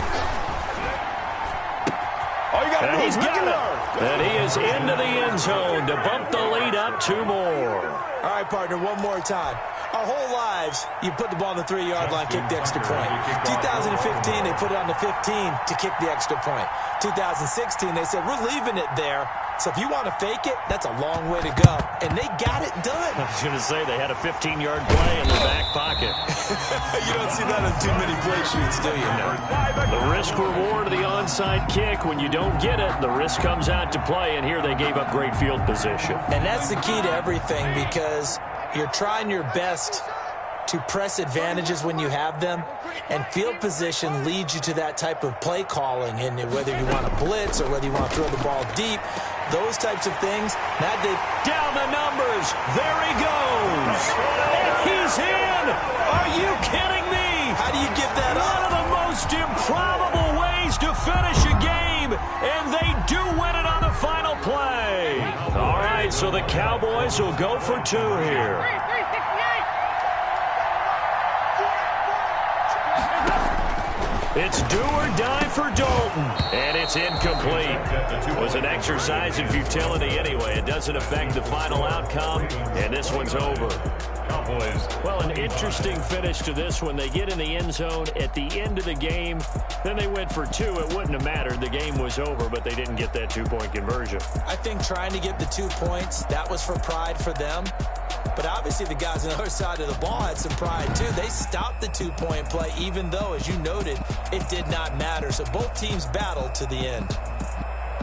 And he's got it. And he is into the end zone to bump the lead up 2 more. All right, partner, one more time. Our whole lives, you put the ball on the 3-yard line, kick the extra point. 2015, they put it on the 15 to kick the extra point. 2016, they said, we're leaving it there. So if you want to fake it, that's a long way to go. And they got it done. I was going to say they had a 15-yard play in their back pocket. You don't see that in too many play sheets, do you? No. The risk reward of the onside kick. When you don't get it, the risk comes out to play. And here they gave up great field position. And that's the key to everything, because you're trying your best to press advantages when you have them, and field position leads you to that type of play calling. And whether you want to blitz or whether you want to throw the ball deep, those types of things. Now they down the numbers. There he goes. And he's in. Are you kidding me? How do you give that up? One of the most improbable ways to finish a game, and they do win it on the final play. All right, so the Cowboys will go for 2 here. It's do or die for Dalton, and it's incomplete. It was an exercise in futility anyway. It doesn't affect the final outcome, and this one's over. Well, an interesting finish to this one. They get in the end zone at the end of the game. Then they went for two. It wouldn't have mattered. The game was over, but they didn't get that two-point conversion. I think trying to get the 2 points, that was for pride for them. But obviously the guys on the other side of the ball had some pride too. They stopped the 2-point play, even though, as you noted, it did not matter. So both teams battled to the end.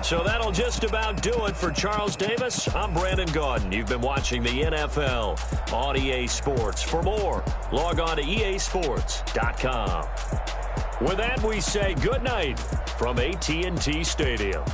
So that'll just about do it for Charles Davis. I'm Brandon Gaudin. You've been watching the NFL on EA Sports. For more, log on to easports.com. With that, we say good night from AT&T Stadium.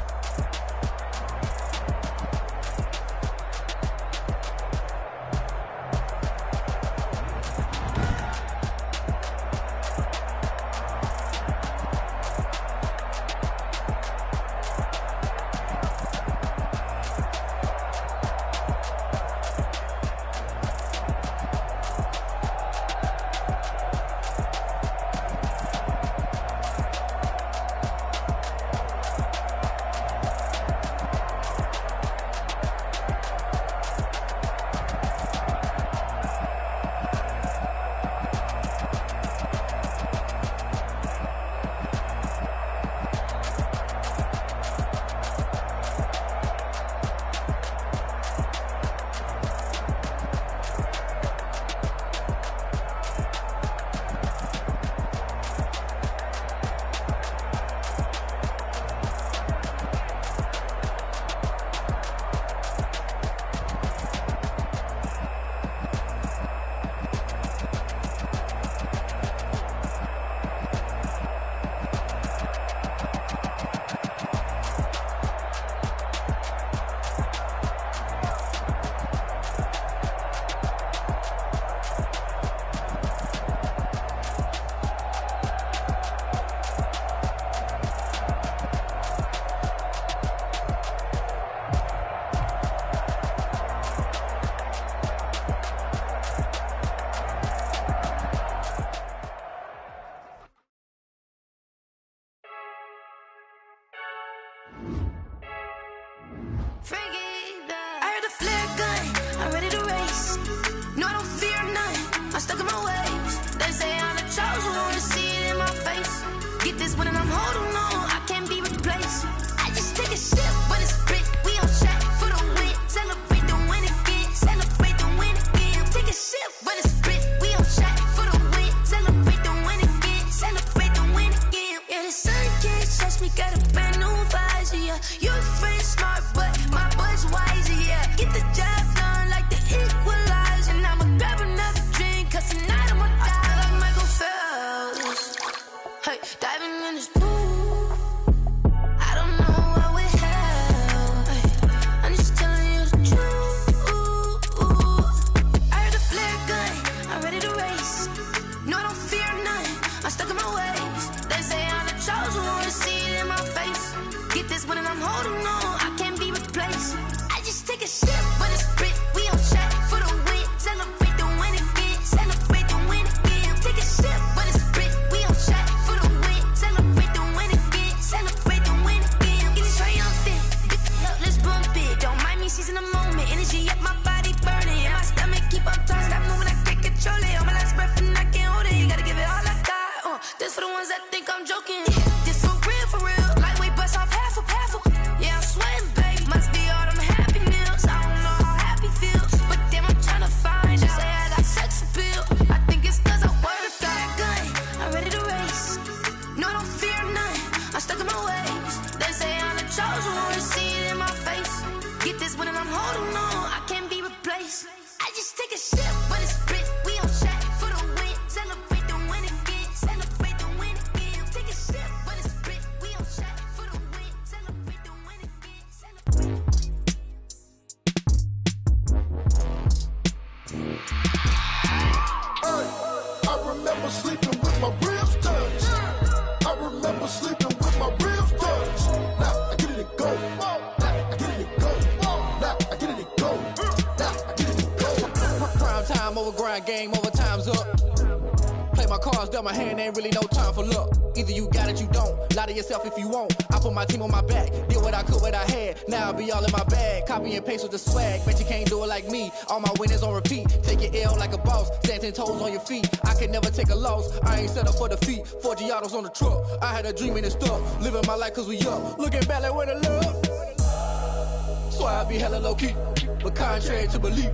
Play my cards, dealt my hand, ain't really no time for luck. Either you got it, you don't. Lie to yourself if you won't. I put my team on my back, did what I could, what I had. Now I be all in my bag, copy and paste with the swag. Bet you can't do it like me. All my winners on repeat. Take your L like a boss, stand 10 toes on your feet. I can never take a loss. I ain't set up for defeat. 4 Giottos on the truck. I had a dream and it stuck. Living my life cause we up. Looking back like where the love. So I be hella low key, but contrary to belief,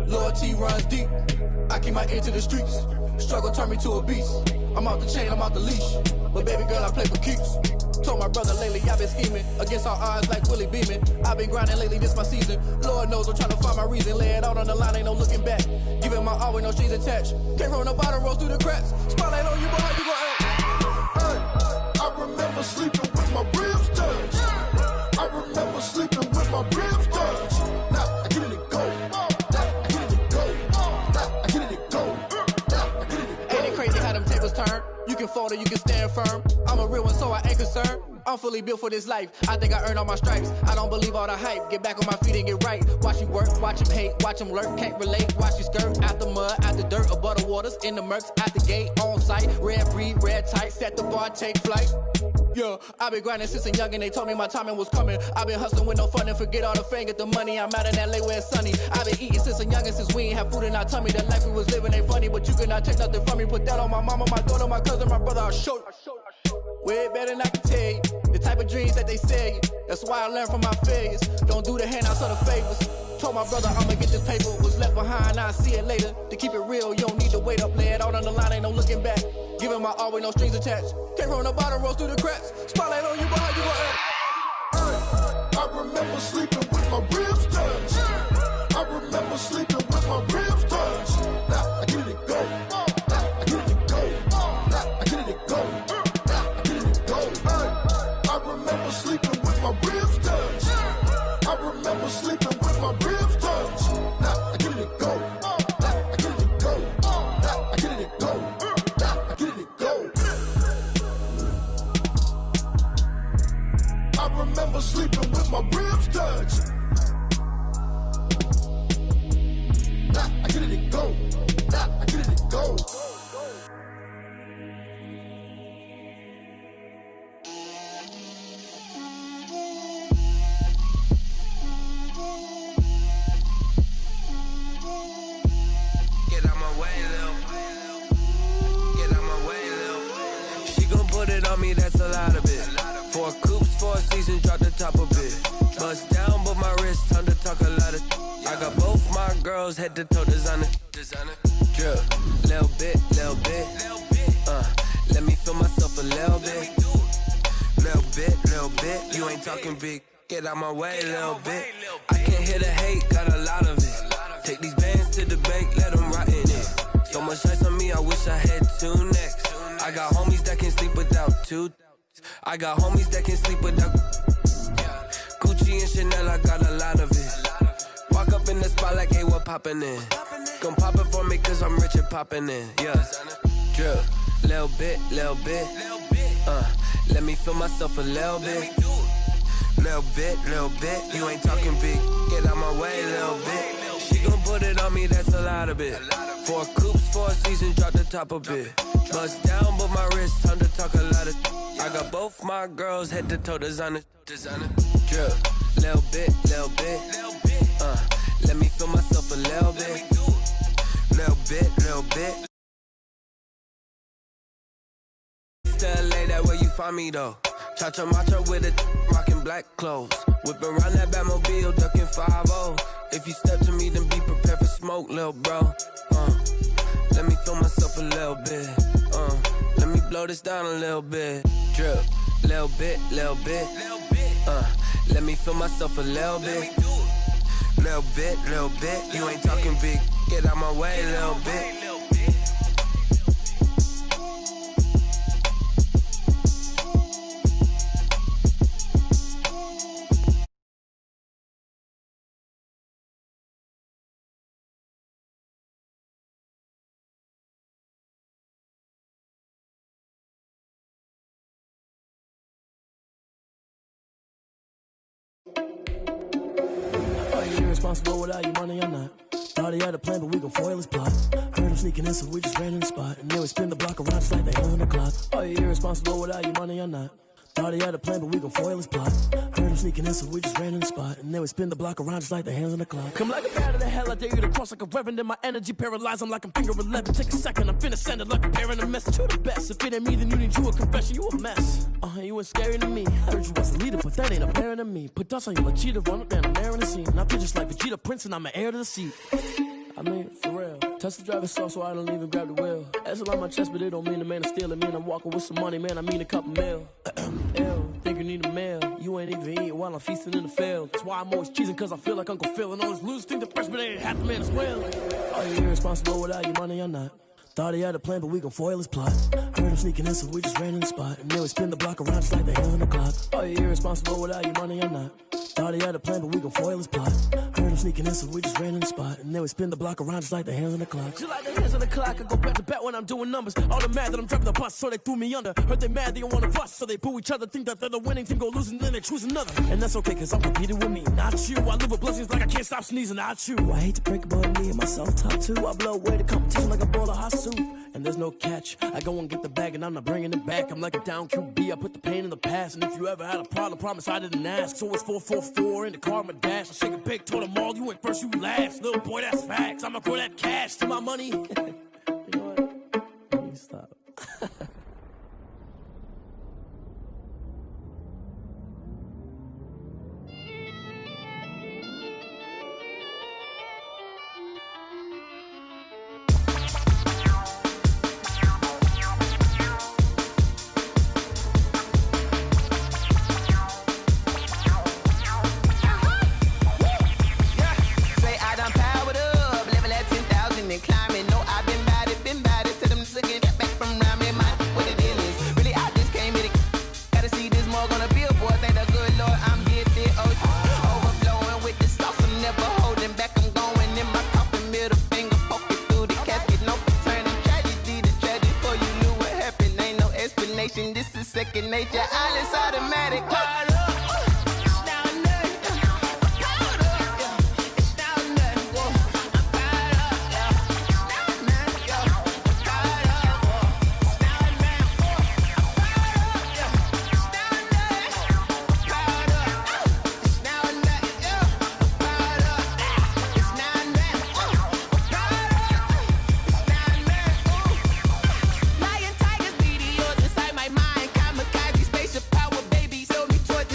loyalty runs deep. I keep my ear to the streets. Struggle turned me to a beast. I'm out the chain, I'm out the leash. But baby girl, I play for keeps. Told my brother lately, I been scheming against all odds like Willie Beeman. I been grinding lately, this my season. Lord knows I'm trying to find my reason. Lay it out on the line, ain't no looking back. Giving my all with no strings attached. Came from the bottom, rose through the cracks. Spotlight on you, but how you gon' act? Hey, I remember sleeping with my ribs touched. I remember sleeping with my ribs touched. Now I get it and go. Now I get it and go. Now I get it and go. Now I get it and go. Ain't it crazy how them tables turn? You can fold or you can stand firm. I'm a real one, so I ain't concerned. I'm fully built for this life. I think I earned all my stripes. I don't believe all the hype. Get back on my feet and get right. Watch you work, watch him hate, watch him lurk. Can't relate, watch you skirt. Out the mud, out the dirt, above the waters, in the murks, out the gate, on site. Red breed, red tight, set the bar, take flight. Yeah, I been grinding since a youngin', they told me my timing was coming. I been hustling with no fun and forget all the fame, get the money. I'm out in LA where it's sunny. I been eating since a youngin', since we ain't have food in our tummy. The life we was living ain't funny, but you cannot take nothing from me. Put that on my mama, my daughter, my cousin, my brother, I'll show you. Way better than I can tell you. The type of dreams that they sell you. That's why I learned from my failures. Don't do the handouts or the favors. Told my brother I'ma get this paper. Was left behind, I'll see it later. To keep it real, you don't need to wait up. Lay it out on the line, ain't no looking back. Giving my all with no strings attached. Came from the bottom, rose through the cracks. Spotlight on you, but how you gon' act? Hey, I remember sleeping with my ribs touched. I remember sleeping with my ribs touched. Now I get it and go. Now I get it and go. Now I get it and go. Now I get it and go. Hey, I remember sleeping with my ribs touched. I remember sleeping with my ribs touched. Now I get it and go. Now I get it and go. Now I get it and go. Now I get it and go. I remember sleeping with my ribs touched. Now I get it and go. Now I get it and go. Get out my way, Lil. Get out my way, Lil. She gon' put it on me, that's a lot of it. 4 coops, 4 seasons, drop the top a bit. Bust down, but my wrist, time to talk a lot of. I got both my girls head to toe designer. Drip, little bit, little bit. Let me feel myself a little bit. Little bit. You ain't talking big. Get out my way, little bit. I can't hear the hate, got a lot of it. Take these bands to the bank, let them rot in it. So much ice on me, I wish I had 2 necks. I got homies that can sleep without 2. I got homies that can sleep without Gucci and Chanel, I got a lot of it. Walk up in the spot like, hey, what poppin' in? Gon' pop it for me cause I'm rich and poppin' in, yeah. Drip, little bit. Let me feel myself a little bit. Little bit. You ain't talking big. Get out my way, little bit. She gon' put it on me, that's a lot of it. 4 coops, 4 seasons, drop the top a bit. Bust down, but my wrist, time to talk a lot of. I got both my girls head to toe designer. Drip, little bit. Let me feel myself a little bit. Little bit. Still LA, that where you find me though. Cha-cha macha with a rockin' black clothes. Whippin' around that Batmobile, duckin' 5-0. If you step to me, then be prepared for smoke, lil' bro. Let me feel myself a little bit. Let me blow this down a little bit. Drip, little bit. Let me feel myself a little bit. Little bit. You ain't talking big. Get out my way, little bit. Are you responsible without your money or not? Thought he had a plan, but we gon' foil his plot. Heard him sneaking in, so we just ran in the spot. And then we spin the block around just like the hell in the clock. Are you irresponsible without your money or not? Thought he had a plan, but we gon' foil his plot. Heard him sneaking in, so we just ran in the spot. And then we spin the block around just like the hands on the clock. Come like a bat of the hell, I dare you to cross like a reverend. And my energy paralyzed, I'm like I'm finger 11. Take a second, I'm finna send it like a parent a message. You the best, if it ain't me, then you need you a confession. You a mess, you ain't scary to me. Heard you was a leader, but that ain't apparent to me. Put dust on you like cheetah, run up and I'm there in the scene. And I feel just like Vegeta Prince and I'm an heir to the seat. I mean, for real. Touch the driver's soft so I don't even grab the wheel. That's on my chest, but it don't mean the man is stealing. Man, I'm walking with some money, man, I mean a couple mil. Ew, think you need a meal. You ain't even eating while I'm feasting in the field. That's why I'm always cheesing, cause I feel like Uncle Phil. And all those losers think the freshman ain't half the man as well. Are you irresponsible without your money or not? Thought he had a plan, but we gon' foil his plot. Heard him sneaking in, so we just ran in the spot. And then we spin the block around just like the hell in the clock. Are you irresponsible without your money or not? Thought he had a plan, but we gon' foil his plot. Heard him sneaking in, so we just ran in the spot. And then we spin the block around just like the hands on the clock. Just like the hands on the clock, I go back to back when I'm doing numbers. All the mad that I'm driving the bus, so they threw me under. Heard they mad, they don't wanna fuss, so they boo each other. Think that they're the winning team, go losing, then they choose another. And that's okay, cause I'm competing with me, not you. I live with blessings like I can't stop sneezing, not you. I hate to break it, but me and myself top two. I blow away the competition like a bowl of hot soup. And there's no catch, I go and get the bag and I'm not bringing it back. I'm like a down QB, I put the pain in the past. And if you ever had a problem, promise I didn't ask. So it's 444 in the car, my dash. I shake a big, told them all, you ain't first, you last. Little boy, that's facts, I'ma grow that cash to my money. You know what? Let me stop. This is second nature, all is automatic. Lion tigers, meteors inside my mind. Kamikaze, spaceship power, baby. Show me torch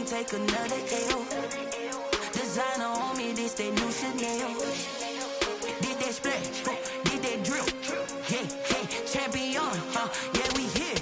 can't take another L. Designer on me, this that new Chanel. Did that splash, did that drill. Yeah, champion, yeah, we here.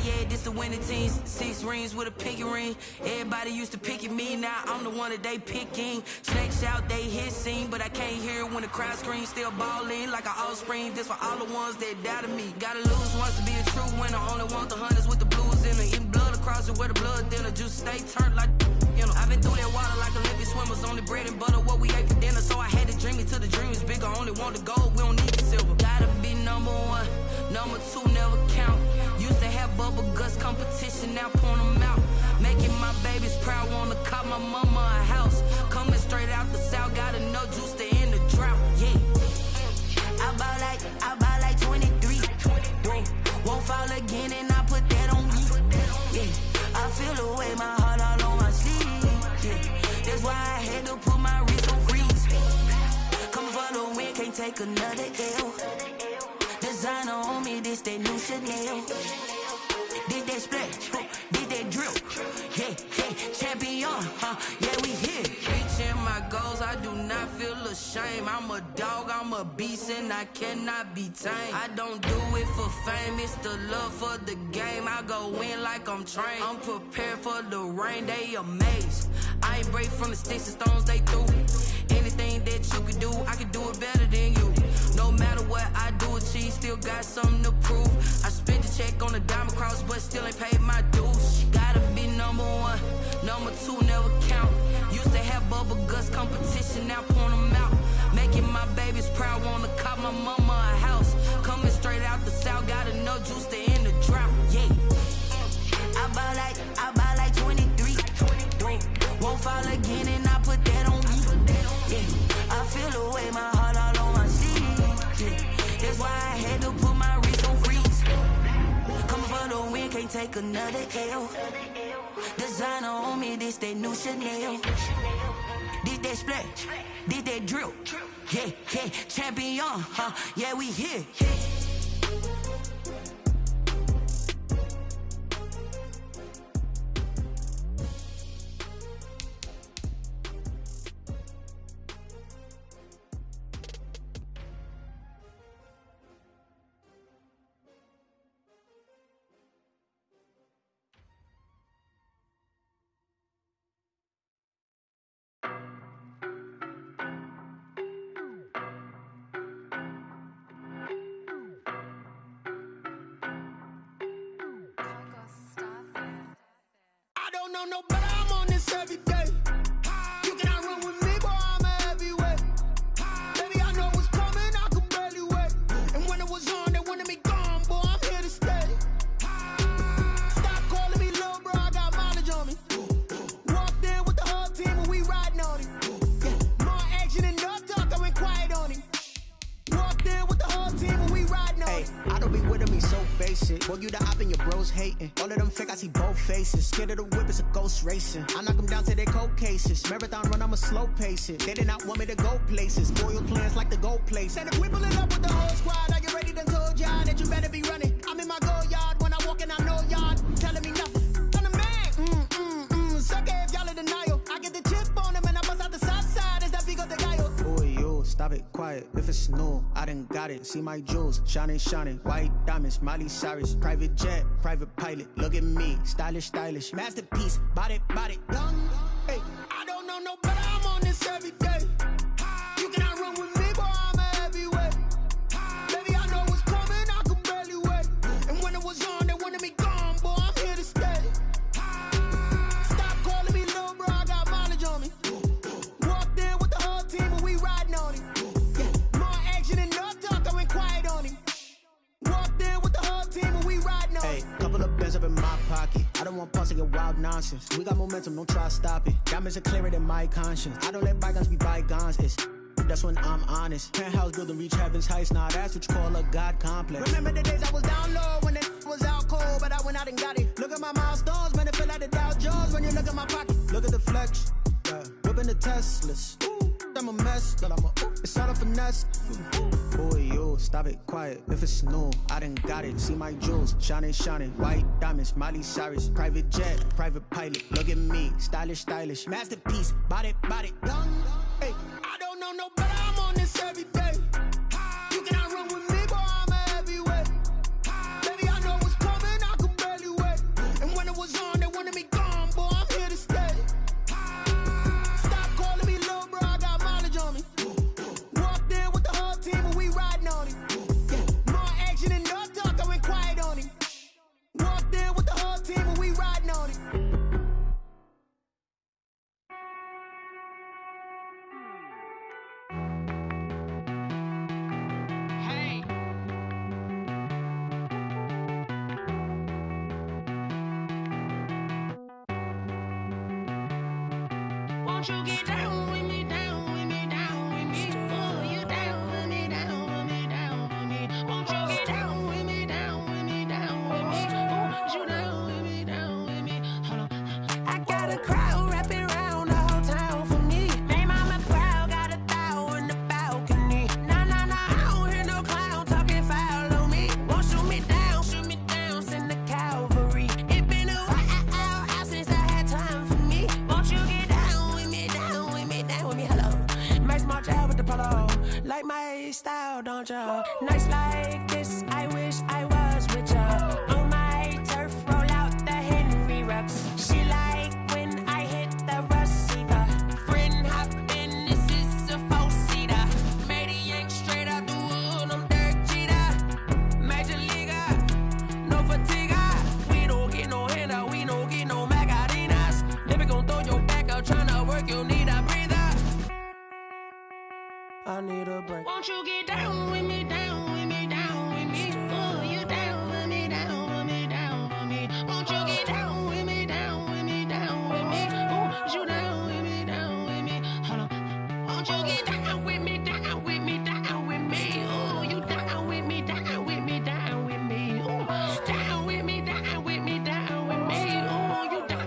Yeah, this the winning team. 6 rings with a pinky ring. Everybody used to pick at me, now I'm the one that they picking. Snakes out, they hit scene, but I can't hear when the crowd screams. Still ballin' like an offspring. This for all the ones that doubted me. Gotta lose once to be a true winner. Only want the hunters with the blues in it. Eating blood across it where the blood dinner. Juice stay turned like, you know. I've been through that water like Olympic swimmers. Only bread and butter, what we ate for dinner. So I had to dream it till the dream is bigger. Only want the gold, we don't need the silver. Gotta be number 1, number 2 never count. Used to have bubble guts competition, now point them out. Making my babies proud, wanna cop my mama a house. Coming straight out the south, gotta know juice to end the drought, yeah. I buy like 23. Won't fall again and I put that on me, yeah. I feel the way, my heart all on my sleeve, yeah. That's why I had to put my wrist on freeze. Coming for the win, can't take another L. Designer on me, this that new Chanel. Did that splash, did that drill. Yeah, champion, yeah, we here. Reaching my goals, I do not feel ashamed. I'm a dog, I'm a beast, and I cannot be tamed. I don't do it for fame, it's the love for the game. I go in like I'm trained. I'm prepared for the rain, they amazed. I ain't break from the sticks and stones they threw. Anything that you could do, I could do it better than you. No matter what I do, achieve, still got something to prove. I spent the check on the diamond cross, but still ain't paid my dues. Gotta be number 1, number 2 never count. Used to have bubble guts competition, now point them out. Making my babies proud, wanna cop my mama a house. Coming straight out the south, gotta know juice to end the drought, yeah. I buy like 23. Won't fall again and I put that on me, yeah. I feel the way, my heart all on my sleeve, yeah. That's why I had to put my wrist on freeze. Coming for the win, can't take another L. Designer on me, this that new Chanel. Did that splash, did that drill. Yeah, champion, yeah, we here. No, but I'm on this every day. You cannot run with me, boy, I'm a heavyweight. Baby, I know what's coming, I could barely wait. And when it was on, they wanted me gone, boy, I'm here to stay. Stop calling me little bro, I got mileage on me. Walked in with the whole team and we riding on it. Yeah. More action and no talk, I went quiet on him. Walked in with the whole team and we riding on it. I don't be with him, he's so basic. Boy, you the op and your bros hating. All of them fake, I see both faces. Scared of the whip, it's a ghost racing. I knock them down to their cold cases. Marathon run, I'ma slow pace it. They did not want me to go places. Foil plans like the gold place. And if we pulling up with the whole squad, I get ready to told y'all that you better be running. I'm in my go yard when I walk in, I know y'all telling me nothing. I'm the man, sucker if y'all in denial. I get the chip on them and I bust out the south side. Is that big of the guy? Boy, yo, stop it, quiet. If it's new, I done got it. See my jewels, shining, white diamonds, Miley Cyrus, private jet, private pilot. Look at me, stylish, masterpiece, body, young. Hey, I don't know no better, I'm on this every day. You cannot run with me, boy, I'm a heavyweight. Baby, I know what's coming, I could barely wait. And when it was on, they wanted me gone, boy, I'm here to stay. Stop calling me little bro, I got mileage on me. Walked in with the whole team and we riding on it. Yeah. More action and no talk, I went quiet on him. Walked in with the whole team and we riding on it. Hey, couple of bands up in my pocket. I don't want parts of your wild nonsense. We got momentum, don't try to stop it. Diamonds are clearer than my conscience. I don't let bygones be bygones. That's when I'm honest. Penthouse building, reach heaven's heights. Nah, that's what you call a God complex. Remember the days I was down low when it was out cold, but I went out and got it. Look at my milestones, man, it feel like the Dow Jones when you look at my pocket. Look at the flex, yeah. Whipping the Teslas. I'm a mess. It's all a finesse. Boy, you stop it quiet. If it's new, I done got it. See my jewels, shining, shining. White diamonds, Miley Cyrus. Private jet, private pilot. Look at me, stylish, stylish. Masterpiece, body, young. Hey, I don't know no better. I'm on this every day. You cannot run with me, boy. I'm a heavyweight. Baby, I know what's coming. I could barely wait. And when it was on, they wanted me gone, boy. I'm here to stay. Stop calling me little bro. I got mileage on me. Walked in with the whole team and we riding on it. More action and no talk. I went quiet on it. Walked in with the whole team and we riding on it. Won't you get down with me, down with me, down with me? Oh, you down with me, down with me, down with me. Won't you get down with me, down with me, down with me? Oh, you down with me, down with me? Hold on. I got a crowd wrapping around the whole town for me. Hey, mama proud, got a thou in the balcony. Nah, I don't hear no clown talking foul on me. Won't shoot me down, send the cavalry. It been a while since I had time for me. Won't you get down with me, down with me, down with me? Hello. Nice march out with the polo. Like my style, don't ya? Nice like this, I wish I was with ya. On my turf, roll out the Henry Rux. She like when I hit the receiver. Friend hop in, this is a four-seater. Made a yank straight out the wood, I'm Derek Jeter. Major leaguer, no fatigue. We don't get no handout, we don't get no Macarinas. Never gon' throw your back out, tryna work, you need a breather. I need a break. Won't you get down with me, down with me, down with me? Oh, you down with me, down with me, down with me? Won't you get down with me, down with me, down with me? Oh, you down with me, down with me? Hold on. Won't you get down with me, down with me, down with me? Oh, you down with me, down with me, down with me? Oh, down with me, down with me, down with me? Oh, you down.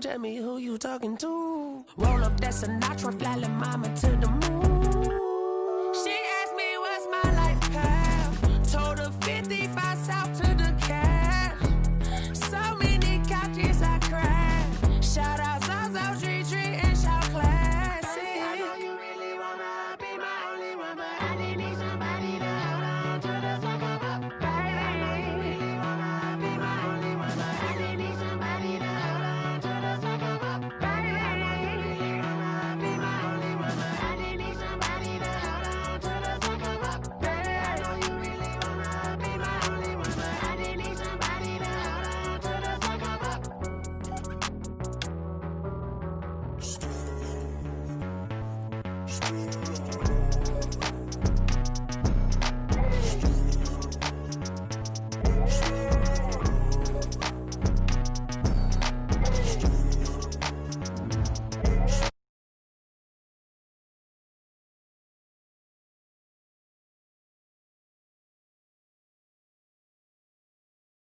Tell me who you talking to. Roll up that Sinatra, fly la mama to the moon. She asked me what's my life path. Told her 55 south to the cash. So many couches I crashed. Shout out South Tree and shout classic. I know you really wanna be my only one, but I didn't need somebody to hold on to the sucker up. Baby, I know you really wanna be my only one, but I didn't need somebody to hold on to the sucker up. Baby, I know you really wanna be my only one, but I didn't need somebody to hold on to the sucker up. Baby, I know you really wanna be my only one, but I didn't need somebody to hold on to the sucker up. Street